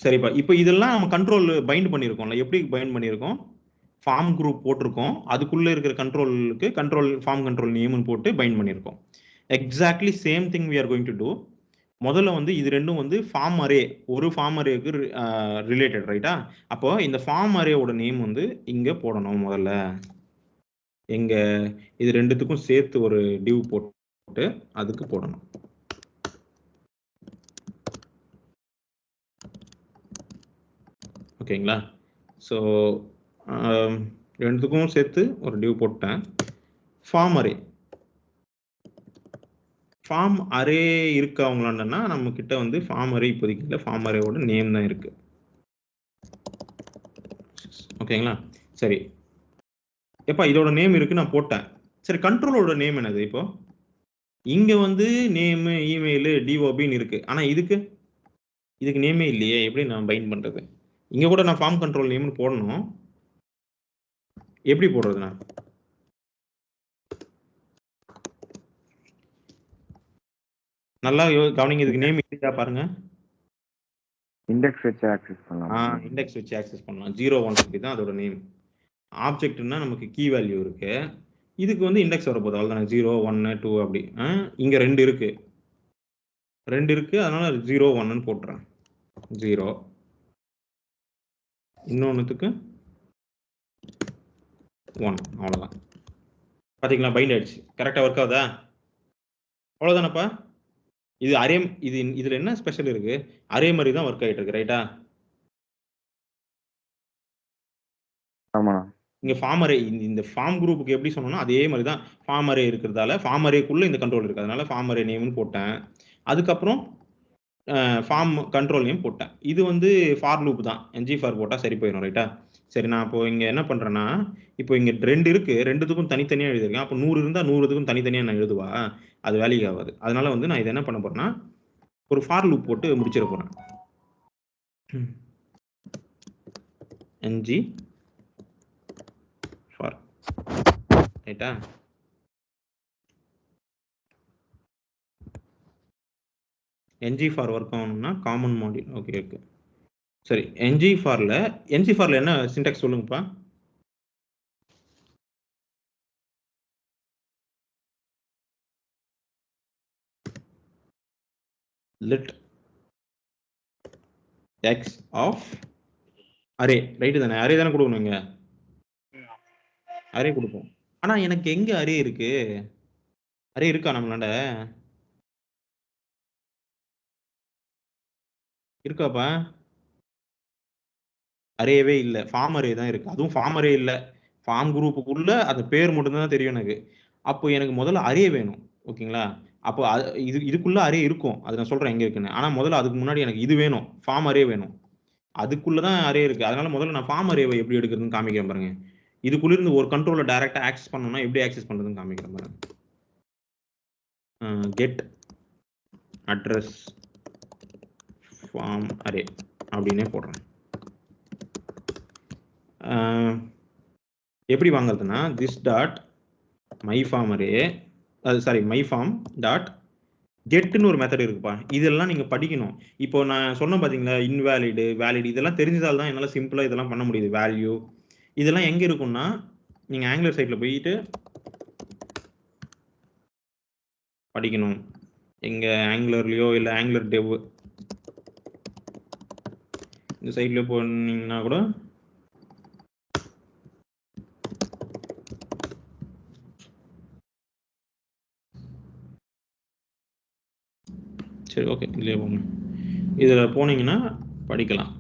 சரிப்பா, இப்போ இதெல்லாம் நம்ம கண்ட்ரோல் பைண்ட் பண்ணியிருக்கோம்ல. எப்படி பைண்ட் பண்ணியிருக்கோம்? ஃபார்ம் குரூப் போட்டிருக்கோம், அதுக்குள்ளே இருக்கிற கண்ட்ரோலுக்கு கண்ட்ரோல் ஃபார்ம் கண்ட்ரோல் நேம்னு போட்டு பைண்ட் பண்ணியிருக்கோம். Exactly same thing we are going to do. முதல்ல வந்து இது ரெண்டும் வந்து ஃபார்ம் அரே, ஒரு ஃபார்ம் அரேக்கு ரிலேட்டட், ரைட்டா? அப்போ இந்த ஃபார்ம் அரேவோட நேம் வந்து இங்கே போடணும். முதல்ல எங்க இது ரெண்டுத்துக்கும் சேர்த்து ஒரு டிவ் போட்டு அதுக்கு போடணும். ஓகேங்களா? ஸோ ரெண்டுத்துக்கும் சேர்த்து ஒரு டிவ் போட்டேன். ஃபார்ம் அரே, ஃபார்ம் அரே இருக்கு அவங்களாண்டனா நம்ம கிட்ட வந்து ஃபார்ம் அரே இப்போதைக்கு இல்லை, ஃபார்ம் அரேவோட நேம் தான் இருக்கு. ஓகேங்களா? சரி, எப்பா இதோட நேம் இருக்கு, நான் போட்டேன். சரி, கண்ட்ரோலோட நேம் என்னது? இப்போ இங்க வந்து நேம், இமெயில், டிஓபின்னு இருக்கு. ஆனா இதுக்கு நேமே இல்லையே, எப்படி நான் பைண்ட் பண்றது? இங்க கூட நான் ஃபார்ம் கண்ட்ரோல் நேம்னு போடணும். எப்படி போடுறது? நான் நல்லா கவனிங்க, இதுக்கு நேம் இல்லையா பாருங்க. இண்டெக்ஸ் வச்சு ஆக்சஸ் பண்ணலாம். இண்டெக்ஸ் வச்சு ஆக்சஸ் பண்ணலாம். 0 1 2 தான் அதோட நேம். ஆப்ஜெக்ட்னா நமக்கு கீ வேல்யூ இருக்கு, இதுக்கு வந்து இண்டெக்ஸ் வரப்போகுது, அவ்வளோதானே. 0 1 2 அப்படி. இங்க 2 இருக்கு, அதனால 0 1ன்னு போட்டுறேன். 0 இன்னொன்னுத்துக்கு 1, அவ்வளோதான். பார்த்தீங்களா, பைண்ட் ஆயிடுச்சு. கரெக்டாக ஒர்க் ஆகுதா? அவ்வளோதானப்பா. இது அரே, இதுல என்ன ஸ்பெஷல் இருக்கு, அரே மாதிரி தான் ஒர்க் ஆகிட்டு இருக்கு, ரைட்டா? ஆமா. இங்க ஃபார்ம் அரே, இந்த ஃபார்ம் குரூப்புக்கு எப்படி சொன்னோம்னா அதே மாதிரி தான் ஃபார்ம் அரே இருக்கிறதால ஃபார்ம் அரேக்குள்ள இந்த கண்ட்ரோல் இருக்கு, அதனால ஃபார்ம் அரே நேம்னு போட்டேன். அதுக்கப்புறம் ஃபார்ம் கண்ட்ரோல் நேம் போட்டேன். இது வந்து ஃபார் லூப் தான், என்ஜி ஃபார் போட்டால் சரி போயிடும், ரைட்டா? சரி, நான் இப்போ இங்கே என்ன பண்ணுறேன்னா, இப்போ இங்கே 2 இருக்கு, 2த்துக்கும் தனித்தனியாக எழுதிருக்கேன். அப்போ 100 இருந்தால் 100த்துக்கும் தனித்தனியாக நான் எழுதுவா, அது வேல்யூ ஆகாது. அதனால வந்து நான் இதை என்ன பண்ண போறேன்னா, ஒரு ஃபார் லூப் போட்டு முடிச்சிட போறேன். என்ஜி ஃபார், ரைட்டா? என்ஜி ஃபார் ஒர்க் ஆகணும்னா காமன் மாடியூல். ஓகே. சரி, என்ஜி ஃபார்ல என்ன சின்டாக்ஸ் சொல்லுங்கப்பா. Let x of array, right தானே? அரே தானே கொடுக்கணும், இங்க அரே கொடுப்போம். ஆனா எனக்கு எங்க அரே இருக்கு? அரே இருக்கா நம்மளாண்ட? இருக்காப்பா? அரேவே இல்லை, ஃபார்ம் அரே தான் இருக்கு. அதுவும் ஃபார்ம் அரே இல்லை, ஃபார்ம் குரூப்புக்குள்ள அந்த பேர் மட்டும்தான் தெரியும் எனக்கு. அப்போ எனக்கு முதல்ல அரே வேணும், ஓகேங்களா? அப்போ இதுக்குள்ள அரே இருக்கும், அது நான் சொல்றேன் எங்க இருக்குன்னு. ஆனா முதல்ல அதுக்கு முன்னாடி எனக்கு இது வேணும், ஃபார்ம் அரே வேணும். அதுக்குள்ளதான் அரே இருக்கு. அதனால முதல்ல நான் ஃபார்ம் அரேவை எப்படி எடுக்கிறதுன்னு காமிக்கிறேன் பாருங்க. இதுக்குள்ள இருந்து ஒரு கண்ட்ரோலை டைரக்டா ஆக்சஸ் பண்ணணும்னா எப்படி ஆக்சஸ் பண்றதுன்னு காமிக்கிறேன் பாருங்க. கெட் அட்ரஸ் ஃபார்ம் அரே அப்படின்னே போடுறேன். எப்படி வாங்குறதுன்னா, this dot my form array, அது சாரி மை ஃபார்ம் டாட் கெட்னு ஒரு மெத்தட் இருக்குப்பா. இதெல்லாம் நீங்க படிக்கணும். இப்போ நான் சொன்ன பாத்தீங்களா, இன்வேலிடு வேலிட், இதெல்லாம் தெரிஞ்சதால் தான் என்னால சிம்பிளா இதெல்லாம் பண்ண முடியுது. வேல்யூ இதெல்லாம் எங்க இருக்கும்னா, நீங்க ஆங்குலர் சைட்ல போயிட்டு படிக்கணும். எங்க ஆங்குலர்லயோ இல்ல ஆங்குலர் டெவ் இந்த சைட்ல போனீங்கன்னா கூட சரி, ஓகே, இதுலயே போங்க. இதுல போனீங்கன்னா படிக்கலாம்.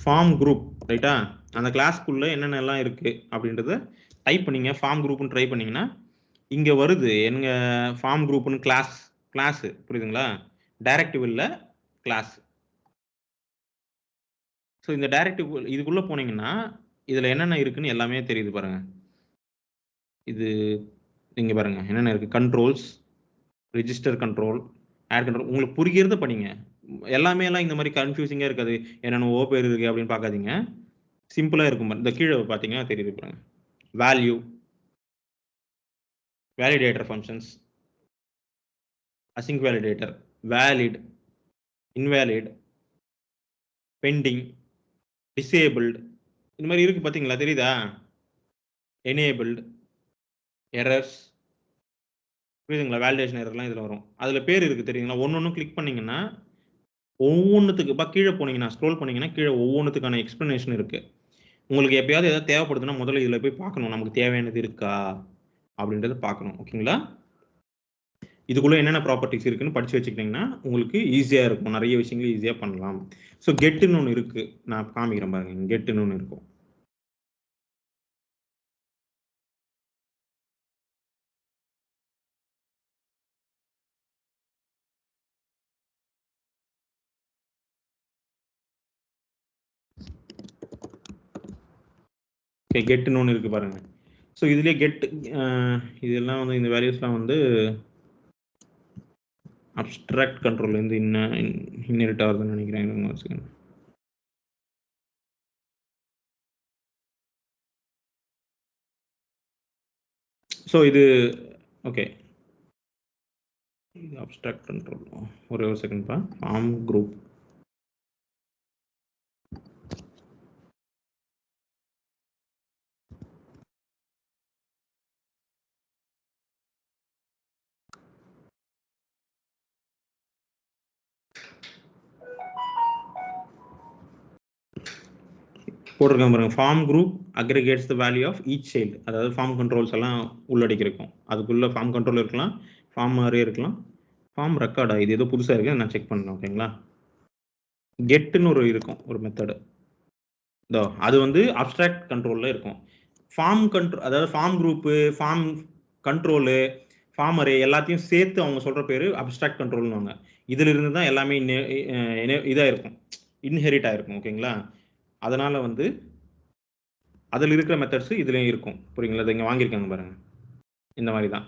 ஃபார்ம் குரூப், ரைட்டா? அந்த கிளாஸ்க்குள்ள என்னென்னலாம் இருக்கு அப்படின்றத டைப் பண்ணீங்க. ஃபார்ம் குரூப்னு ட்ரை பண்ணீங்கன்னா இங்க வருது, எங்க ஃபார்ம் குரூப்னு கிளாஸ், புரியுதுங்களா? டைரக்டிவ் இல்ல, கிளாஸ். ஸோ இந்த டைரக்டிவ் இதுக்குள்ள போனீங்கன்னா இதுல என்னென்ன இருக்குன்னு எல்லாமே தெரியுது பாருங்க. இது இங்க பாருங்க என்னென்ன இருக்கு. Controls, register control, add control. உங்களுக்கு புரிகிறத படிங்க. எல்லாமே எல்லாம் இந்த மாதிரி கன்ஃபியூசிங்கா இருக்காது. என்னென்ன ஓ பேர் இருக்கு அப்படின்னு பார்க்காதீங்க, சிம்பிளா இருக்கும். இந்த கீழே பார்த்தீங்கன்னா தெரியுது பாருங்க. Value, validator functions, async validator, valid, invalid, pending, disabled, இந்த மாதிரி இருக்கு பார்த்தீங்களா, தெரியுதா? எனேபிள்டு, எரர்ஸ், புரியுதுங்களா? வேலிடேஷன் எரர்லாம் இதில் வரும். அதில் பேர் இருக்குது தெரியுங்களா? ஒன்று கிளிக் பண்ணிங்கன்னா ஒவ்வொன்றுத்துக்கு கீழே போனீங்கன்னா, ஸ்க்ரோல் பண்ணீங்கன்னா கீழே ஒவ்வொன்றுத்துக்கான எக்ஸ்ப்ளனேஷன் இருக்கு. உங்களுக்கு எப்பயாவது ஏதாவது தேவைப்படுதுன்னா முதல்ல இதில் போய் பார்க்கணும், நமக்கு தேவையானது இருக்கா அப்படின்றத பார்க்கணும், ஓகேங்களா? இதுக்குள்ள என்னென்ன ப்ராப்பர்ட்டிஸ் இருக்குன்னு படிச்சு வச்சுக்கிட்டீங்கன்னா உங்களுக்கு ஈஸியா இருக்கும், நிறைய விஷயங்கள் ஈஸியா பண்ணலாம். ஸோ கெட்டுன்னு ஒன்று இருக்கு, நான் காமிக்கிறேன் பாருங்க. கெட்டுன்னு ஒன்று இருக்கும். ஓகே, கெட்டுன்னு ஒன்று இருக்கு பாருங்க. ஸோ இதுலேயே கெட், இதெல்லாம் வந்து இந்த வேல்யூஸ்லாம் வந்து அப்ஸ்ட்ராக்ட் கண்ட்ரோல்லேருந்து இன்னெரிட் ஆகுதுன்னு நினைக்கிறேன். ஸோ இது ஓகே, இது அப்ஸ்ட்ராக்ட் கண்ட்ரோல். ஒரே ஒரு செகண்ட் பா. ஃபார்ம் குரூப் போட்டிருக்கேன் பாருங்க. Form group aggregates the value of each child. அதாவது ஃபார்ம் கண்ட்ரோல்ஸ் எல்லாம் உள்ளடக்கியிருக்கும். அதுக்குள்ள ஃபார்ம் கண்ட்ரோல் இருக்கலாம், ஃபார்ம் அரே இருக்கலாம், ஃபார்ம் ரெக்கார்டா இது ஏதோ புதுசாக இருக்கு, நான் செக் பண்ணேன். ஓகேங்களா. கெட்டுன்னு ஒரு இருக்கும் ஒரு மெத்தடு. இதோ அது வந்து அப்ஸ்ட்ராக்ட் கண்ட்ரோலில் இருக்கும். ஃபார்ம் கண்ட்ரோல் அதாவது form group, form control, form array எல்லாத்தையும் சேர்த்து அவங்க சொல்கிற பேர் அப்ஸ்ட்ராக்ட் கண்ட்ரோல்னுவாங்க. இதில் இருந்து தான் எல்லாமே இதாக இருக்கும், இன்ஹெரிட் ஆகிருக்கும். ஓகேங்களா. அதனால் வந்து அதில் இருக்கிற மெத்தட்ஸ் இதுலேயும் இருக்கும். புரியுங்களா. இதை இங்கே வாங்கியிருக்காங்க பாருங்க. இந்த மாதிரி தான்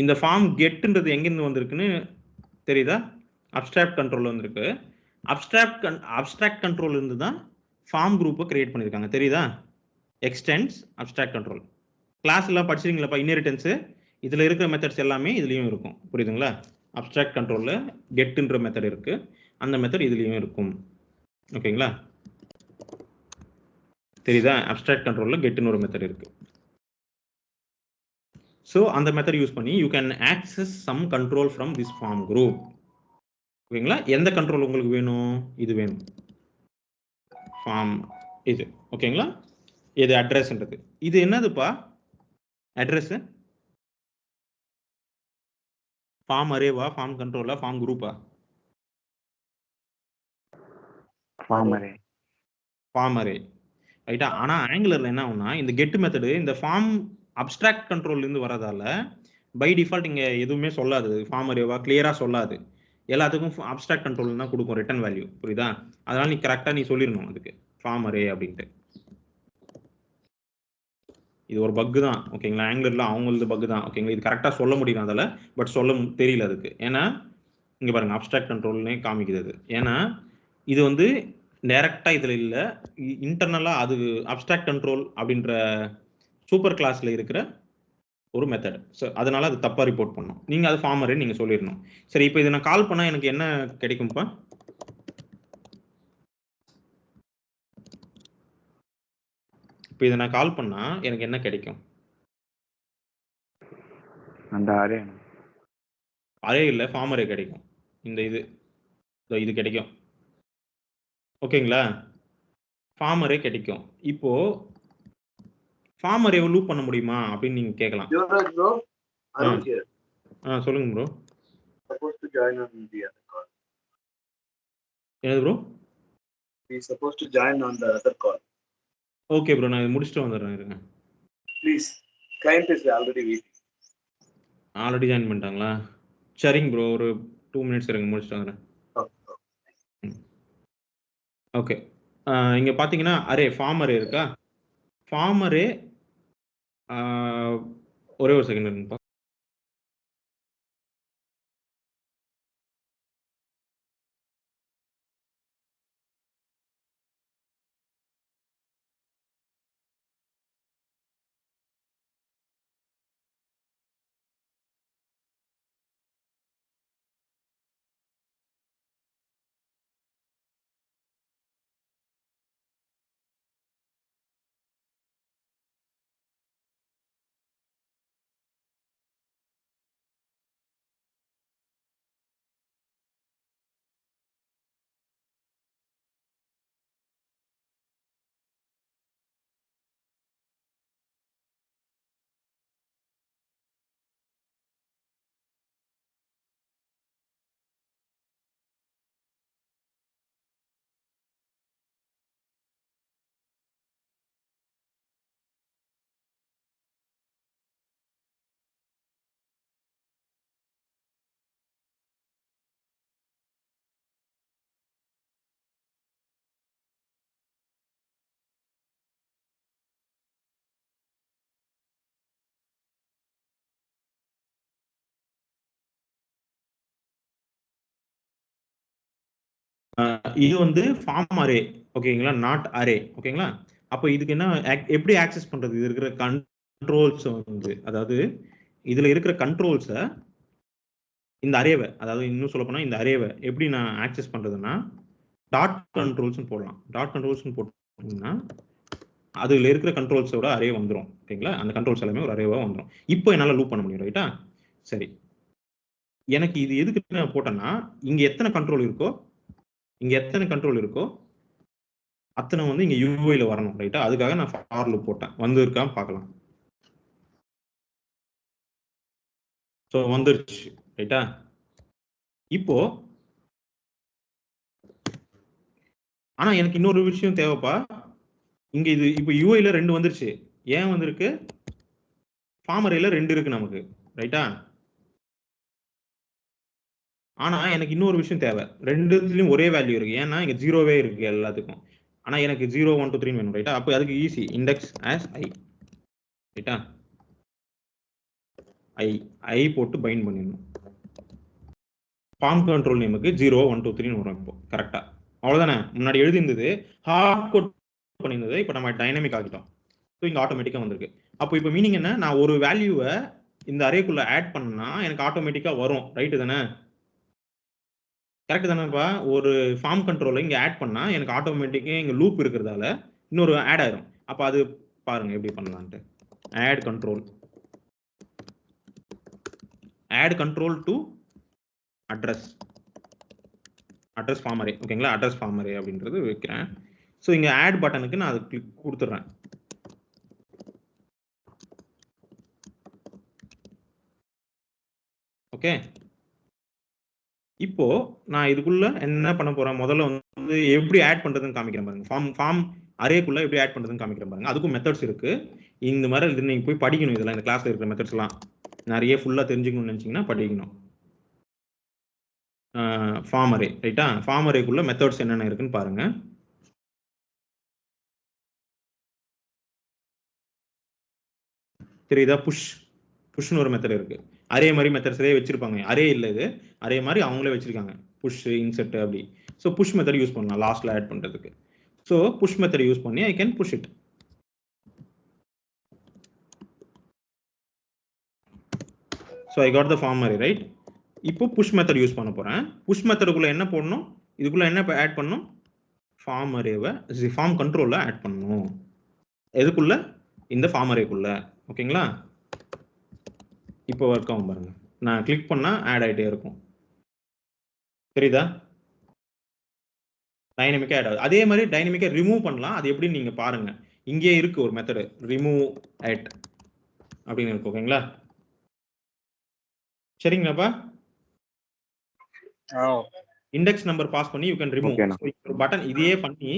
இந்த ஃபார்ம் கெட்டுன்றது எங்கேருந்து வந்திருக்குன்னு தெரியுதா? அப்ஸ்ட்ராக்ட் கண்ட்ரோல் வந்திருக்கு. அப்ஸ்ட்ராக்ட் கண்ட்ரோல் இருந்து தான் ஃபார்ம் குரூப்பை கிரியேட் பண்ணியிருக்காங்க. தெரியுதா? எக்ஸ்டென்ஸ் அப்ஸ்ட்ராக்ட் கண்ட்ரோல் கிளாஸ் எல்லாம் படிச்சிருக்கீங்களா? இன்ஹெரிட்டன்ஸ் இதில் இருக்கிற மெத்தட்ஸ் எல்லாமே இதுலேயும் இருக்கும். புரியுதுங்களா. அப்ஸ்ட்ராக்ட் கண்ட்ரோலில் கெட்டுன்ற மெத்தட் இருக்குது, அந்த மெத்தட் இதுலேயும் இருக்கும். ஓகேங்களா. தெரியுதா? அப்ஸ்ட்ராக்ட் கண்ட்ரோலில் கெட்டுன்னு ஒரு மெத்தட் இருக்கு. ஸோ அந்த மெத்தட் யூஸ் பண்ணி you can access some control from this form group. ஓகேங்களா. எந்த கண்ட்ரோல் உங்களுக்கு வேணும்? இது வேணும், ஃபார்ம் இது. ஓகேங்களா. இது அட்ரஸ்ன்றது. இது என்னதுப்பா அட்ரஸ்? ஃபார்ம் அரேவா, ஃபார்ம் கண்ட்ரோலா, ஃபார்ம் குரூப்பா? Form array. ஃபார்ம் அரே ரைட்டா. ஆனால் ஆங்குலரில் என்ன ஆகும்னா இந்த கெட் மெத்தடு இந்த ஃபார்ம் அப்ஸ்ட்ராக்ட் கண்ட்ரோல்லேருந்து வரதால பை டிஃபால்ட் இங்கே எதுவுமே சொல்லாது. ஃபார்ம் அரேவா கிளியராக சொல்லாது. எல்லாத்துக்கும் அப்ஸ்ட்ராக்ட் கண்ட்ரோல் தான் கொடுக்கும் ரிட்டர்ன் வேல்யூ. புரியுதா? அதனால நீ கரெக்டாக நீ சொல்லிடணும் அதுக்கு ஃபார்ம் அரே அப்படின்ட்டு. இது ஒரு பக்கு தான். ஓகேங்களா. ஆங்குலரில் அவங்களது பக்கு தான். ஓகேங்களா. இது கரெக்டாக சொல்ல முடியும் அதில், பட் சொல்ல தெரியல அதுக்கு. ஏன்னா இங்கே பாருங்க அப்ஸ்ட்ராக்ட் கண்ட்ரோல்னே காமிக்குது அது. ஏன்னா இது வந்து டைரக்டாக இதில் இல்லை, இன்டர்னலாக அது அப்ஸ்ட்ராக்ட் கண்ட்ரோல் அப்படின்ற சூப்பர் கிளாஸில் இருக்கிற ஒரு மெத்தட். ஸோ அதனால அது தப்பாக ரிப்போர்ட் பண்ணணும். நீங்கள் அது ஃபார்ம் அரே நீங்கள் சொல்லிடணும். சரி, இப்போ இதை நான் கால் பண்ணால் எனக்கு என்ன கிடைக்கும்ப்பா? இப்போ இதை நான் கால் பண்ணால் எனக்கு என்ன கிடைக்கும்? அந்த அரே அரே இல்லை, ஃபார்ம் அரே கிடைக்கும். இந்த இது கிடைக்கும். ஓகேங்களா. ஃபார்ம் அரே கிடைக்கும். இப்போ ஃபார்ம் அரேவை லூப் பண்ண முடியுமா அப்படின்னு நீங்க கேட்கலாம். சொல்லுங்க bro. Supposed to join on the other call. என்னது bro? He is supposed to join on the other call. Okay bro, நான் முடிச்சுட்டு வந்துடுறேன் இருங்க. Please, client is already waiting. Already join பண்ணிட்டாங்களா? சரிங்க ப்ரோ, ஒரு 2 minutes இருங்க, முடிச்சுட்டு வந்துடுறேன். ஓகே. இங்கே பார்த்தீங்கன்னா அரே ஃபார்ம் அரே இருக்கா? ஃபார்ம் அரே ஒரே ஒரு செகண்ட் இருங்கப்பா. இது வந்து ஃபார்ம் அரே. ஓகேங்களா, நாட் அரே. ஓகேங்களா. அப்போ இதுக்கு என்ன எப்படி ஆக்சஸ் பண்றது? இது இருக்கிற கண்ட்ரோல்ஸ் வந்து, அதாவது இதுல இருக்கிற கண்ட்ரோல்ஸை இந்த அரேவை, அதாவது இன்னும் சொல்ல போனா இந்த அரேவை எப்படி நான் ஆக்சஸ் பண்றதுன்னா டாட் கண்ட்ரோல்ஸ்னு போடலாம். டாட் கண்ட்ரோல்ஸ்னு போட்டீங்கன்னா அதுல இருக்கிற கண்ட்ரோல்ஸோட அரே வந்துடும். ஓகேங்களா? அந்த கண்ட்ரோல்ஸ் எல்லாமே ஒரு அரேவா வந்துடும். இப்போ என்னால லூப் பண்ண முடியும். ரைட்டா? சரி, எனக்கு இது எதுக்கு நான் போட்டேன்னா இங்க எத்தனை கண்ட்ரோல் இருக்கோ அத்தனை வந்து இங்க யூஐல வரணும். ரைட்டா? அதுக்காக நான் ஃபார் லூப் போட்டேன். வந்து இருக்கா பார்க்கலாம். ஸோ வந்துருச்சு. ரைட்டா? இப்போ ஆனா எனக்கு இன்னொரு விஷயம் தேவைப்பா. இங்க இது இப்போ யூஐல 2 வந்துருச்சு. ஏன் வந்திருக்கு? ஃபார்ம் அரேல 2 இருக்கு நமக்கு. ரைட்டா? ஆனா எனக்கு இன்னொரு விஷயம் தேவை. ரெண்டுத்துலயும் ஒரே வேல்யூ இருக்கு. ஏன்னா இங்க 0வே இருக்கு எல்லாத்துக்கும். ஆனா எனக்கு 0 1 2 3 வேணும். ரைட்டா? அப்போ அதுக்கு ஈஸி, இண்டெக்ஸ் ஆஸ் ஐ. ரைட்டா? ஐ போட்டு பைண்ட் பண்ணிடணும். ஃபார்ம் கண்ட்ரோல் நேமுக்கு 0 1 2 3 வரும். இப்போ கரெக்டா? அவ்வளவுதானே? முன்னாடி எழுதியிருந்தது ஹார்ட் கோட் பண்ணியிருந்தது, இப்போ நம்ம டைனமிக் ஆகிட்டோம். ஸோ இங்க ஆட்டோமேட்டிக்கா வந்திருக்கு. அப்போ இப்போ மீனிங் என்ன? நான் ஒரு வேல்யூவை இந்த அரேக்குள்ள ஆட் பண்ணா எனக்கு ஆட்டோமேட்டிக்கா வரும். ரைட்டு தானே? கரெக்ட் தானேப்பா? ஒரு ஃபார்ம் கண்ட்ரோலை இங்க ஆட் பண்ணா எனக்கு ஆட்டோமேட்டிக்கா இங்க லூப் இருக்கிறதால இன்னொரு ஆட் ஆயிரும். அப்ப அது பாருங்க எப்படி பண்ணலாம்ட்டு. Add control to address form array. ஓகேங்களா? அட்ரஸ் ஃபார்ம் அரே அப்படின்றது வைக்கிறேன். ஸோ இங்க ஆட் பட்டனுக்கு நான் அது கிளிக் கொடுத்துட்றேன். ஓகே, இப்போ நான் இதுக்குள்ள என்ன பண்ண போறேன்? முதல்ல வந்து எப்படி ஆட் பண்றதுன்னு காமிக்கிறேன் பாருங்க. ஃபார்ம் அரேக்குள்ள எப்படி ஆட் பண்றதுன்னு காமிக்கிறேன் பாருங்க. அதுக்கும் மெத்தட்ஸ் இருக்கு. இந்த மாதிரி இது நீங்க போய் படிக்கணும். இதெல்லாம் இந்த கிளாஸ்ல இருக்கிற மெத்தட்ஸ் எல்லாம் நிறைய ஃபுல்லா தெரிஞ்சுக்கணும்னு நினைச்சீங்கன்னா படிக்கணும். Form array. ரைட்டா? ஃபார்ம் அரேக்குள்ள மெத்தட்ஸ் என்னென்ன இருக்குன்னு பாருங்க. தெரியுதா? புஷ்னு ஒரு மெத்தட் இருக்கு. அரே மாதிரி மெத்தட்ஸ்லேயே வச்சிருப்பாங்க. அரே இல்லை, இது அரே மாதிரி அவங்களே வச்சிருக்காங்க. புஷ், இன்செர்ட் அப்படி. ஸோ புஷ் மெத்தட் யூஸ் பண்ணலாம் லாஸ்ட்ல ஆட் பண்றதுக்கு. ஸோ புஷ் மெத்தட் யூஸ் பண்ணி I can push it. So I got the form array. Right? இப்போ புஷ் மெத்தட் யூஸ் பண்ண போறேன். புஷ் மெத்தடுக்குள்ள என்ன போடணும்? இதுக்குள்ள என்ன ஆட் பண்ணணும்? ஃபார்ம் அரேவை ஃபார்ம் கண்ட்ரோல்ல ஆட் பண்ணணும். எதுக்குள்ள? இந்த ஃபார்ம் அரேக்குள்ள. ஓகேங்களா? இப்போ ஒர்க் ஆகும் பாருங்க. நான் கிளிக் பண்ணா ஆட் ஆயிட்டே இருக்கும். தெரியுதா? டைனமிக்கா ஆட் ஆகுது. அதே மாதிரி டைனமிக்கா ரிமூவ் பண்ணலாம். அது எப்படின்னு நீங்க பாருங்க. இங்கே இருக்கு ஒரு மெத்தட், ரிமூவ் அட் அப்படின்னு இருக்கு. ஓகேங்களா? சரிங்களாப்பா? இண்டெக்ஸ் நம்பர் பாஸ் பண்ணி யூ கேன் ரிமூவ். ஒரு பட்டன் இதே பண்ணி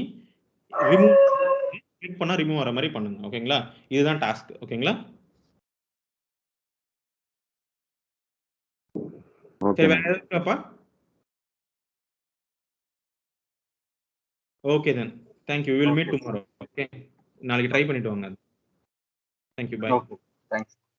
ரிமூவ் கிளிக் பண்ணா ரிமூவ் வர மாதிரி பண்ணுங்க. ஓகேங்களா? இதுதான் டாஸ்க். ஓகேங்களா? சரி, வேற எதுவும் இருக்காப்பா? Okay then. Thank you. Will meet tomorrow. Okay, நாளைக்கு ட்ரை பண்ணிட்டு வாங்க. Thank you. Bye. Okay, thanks.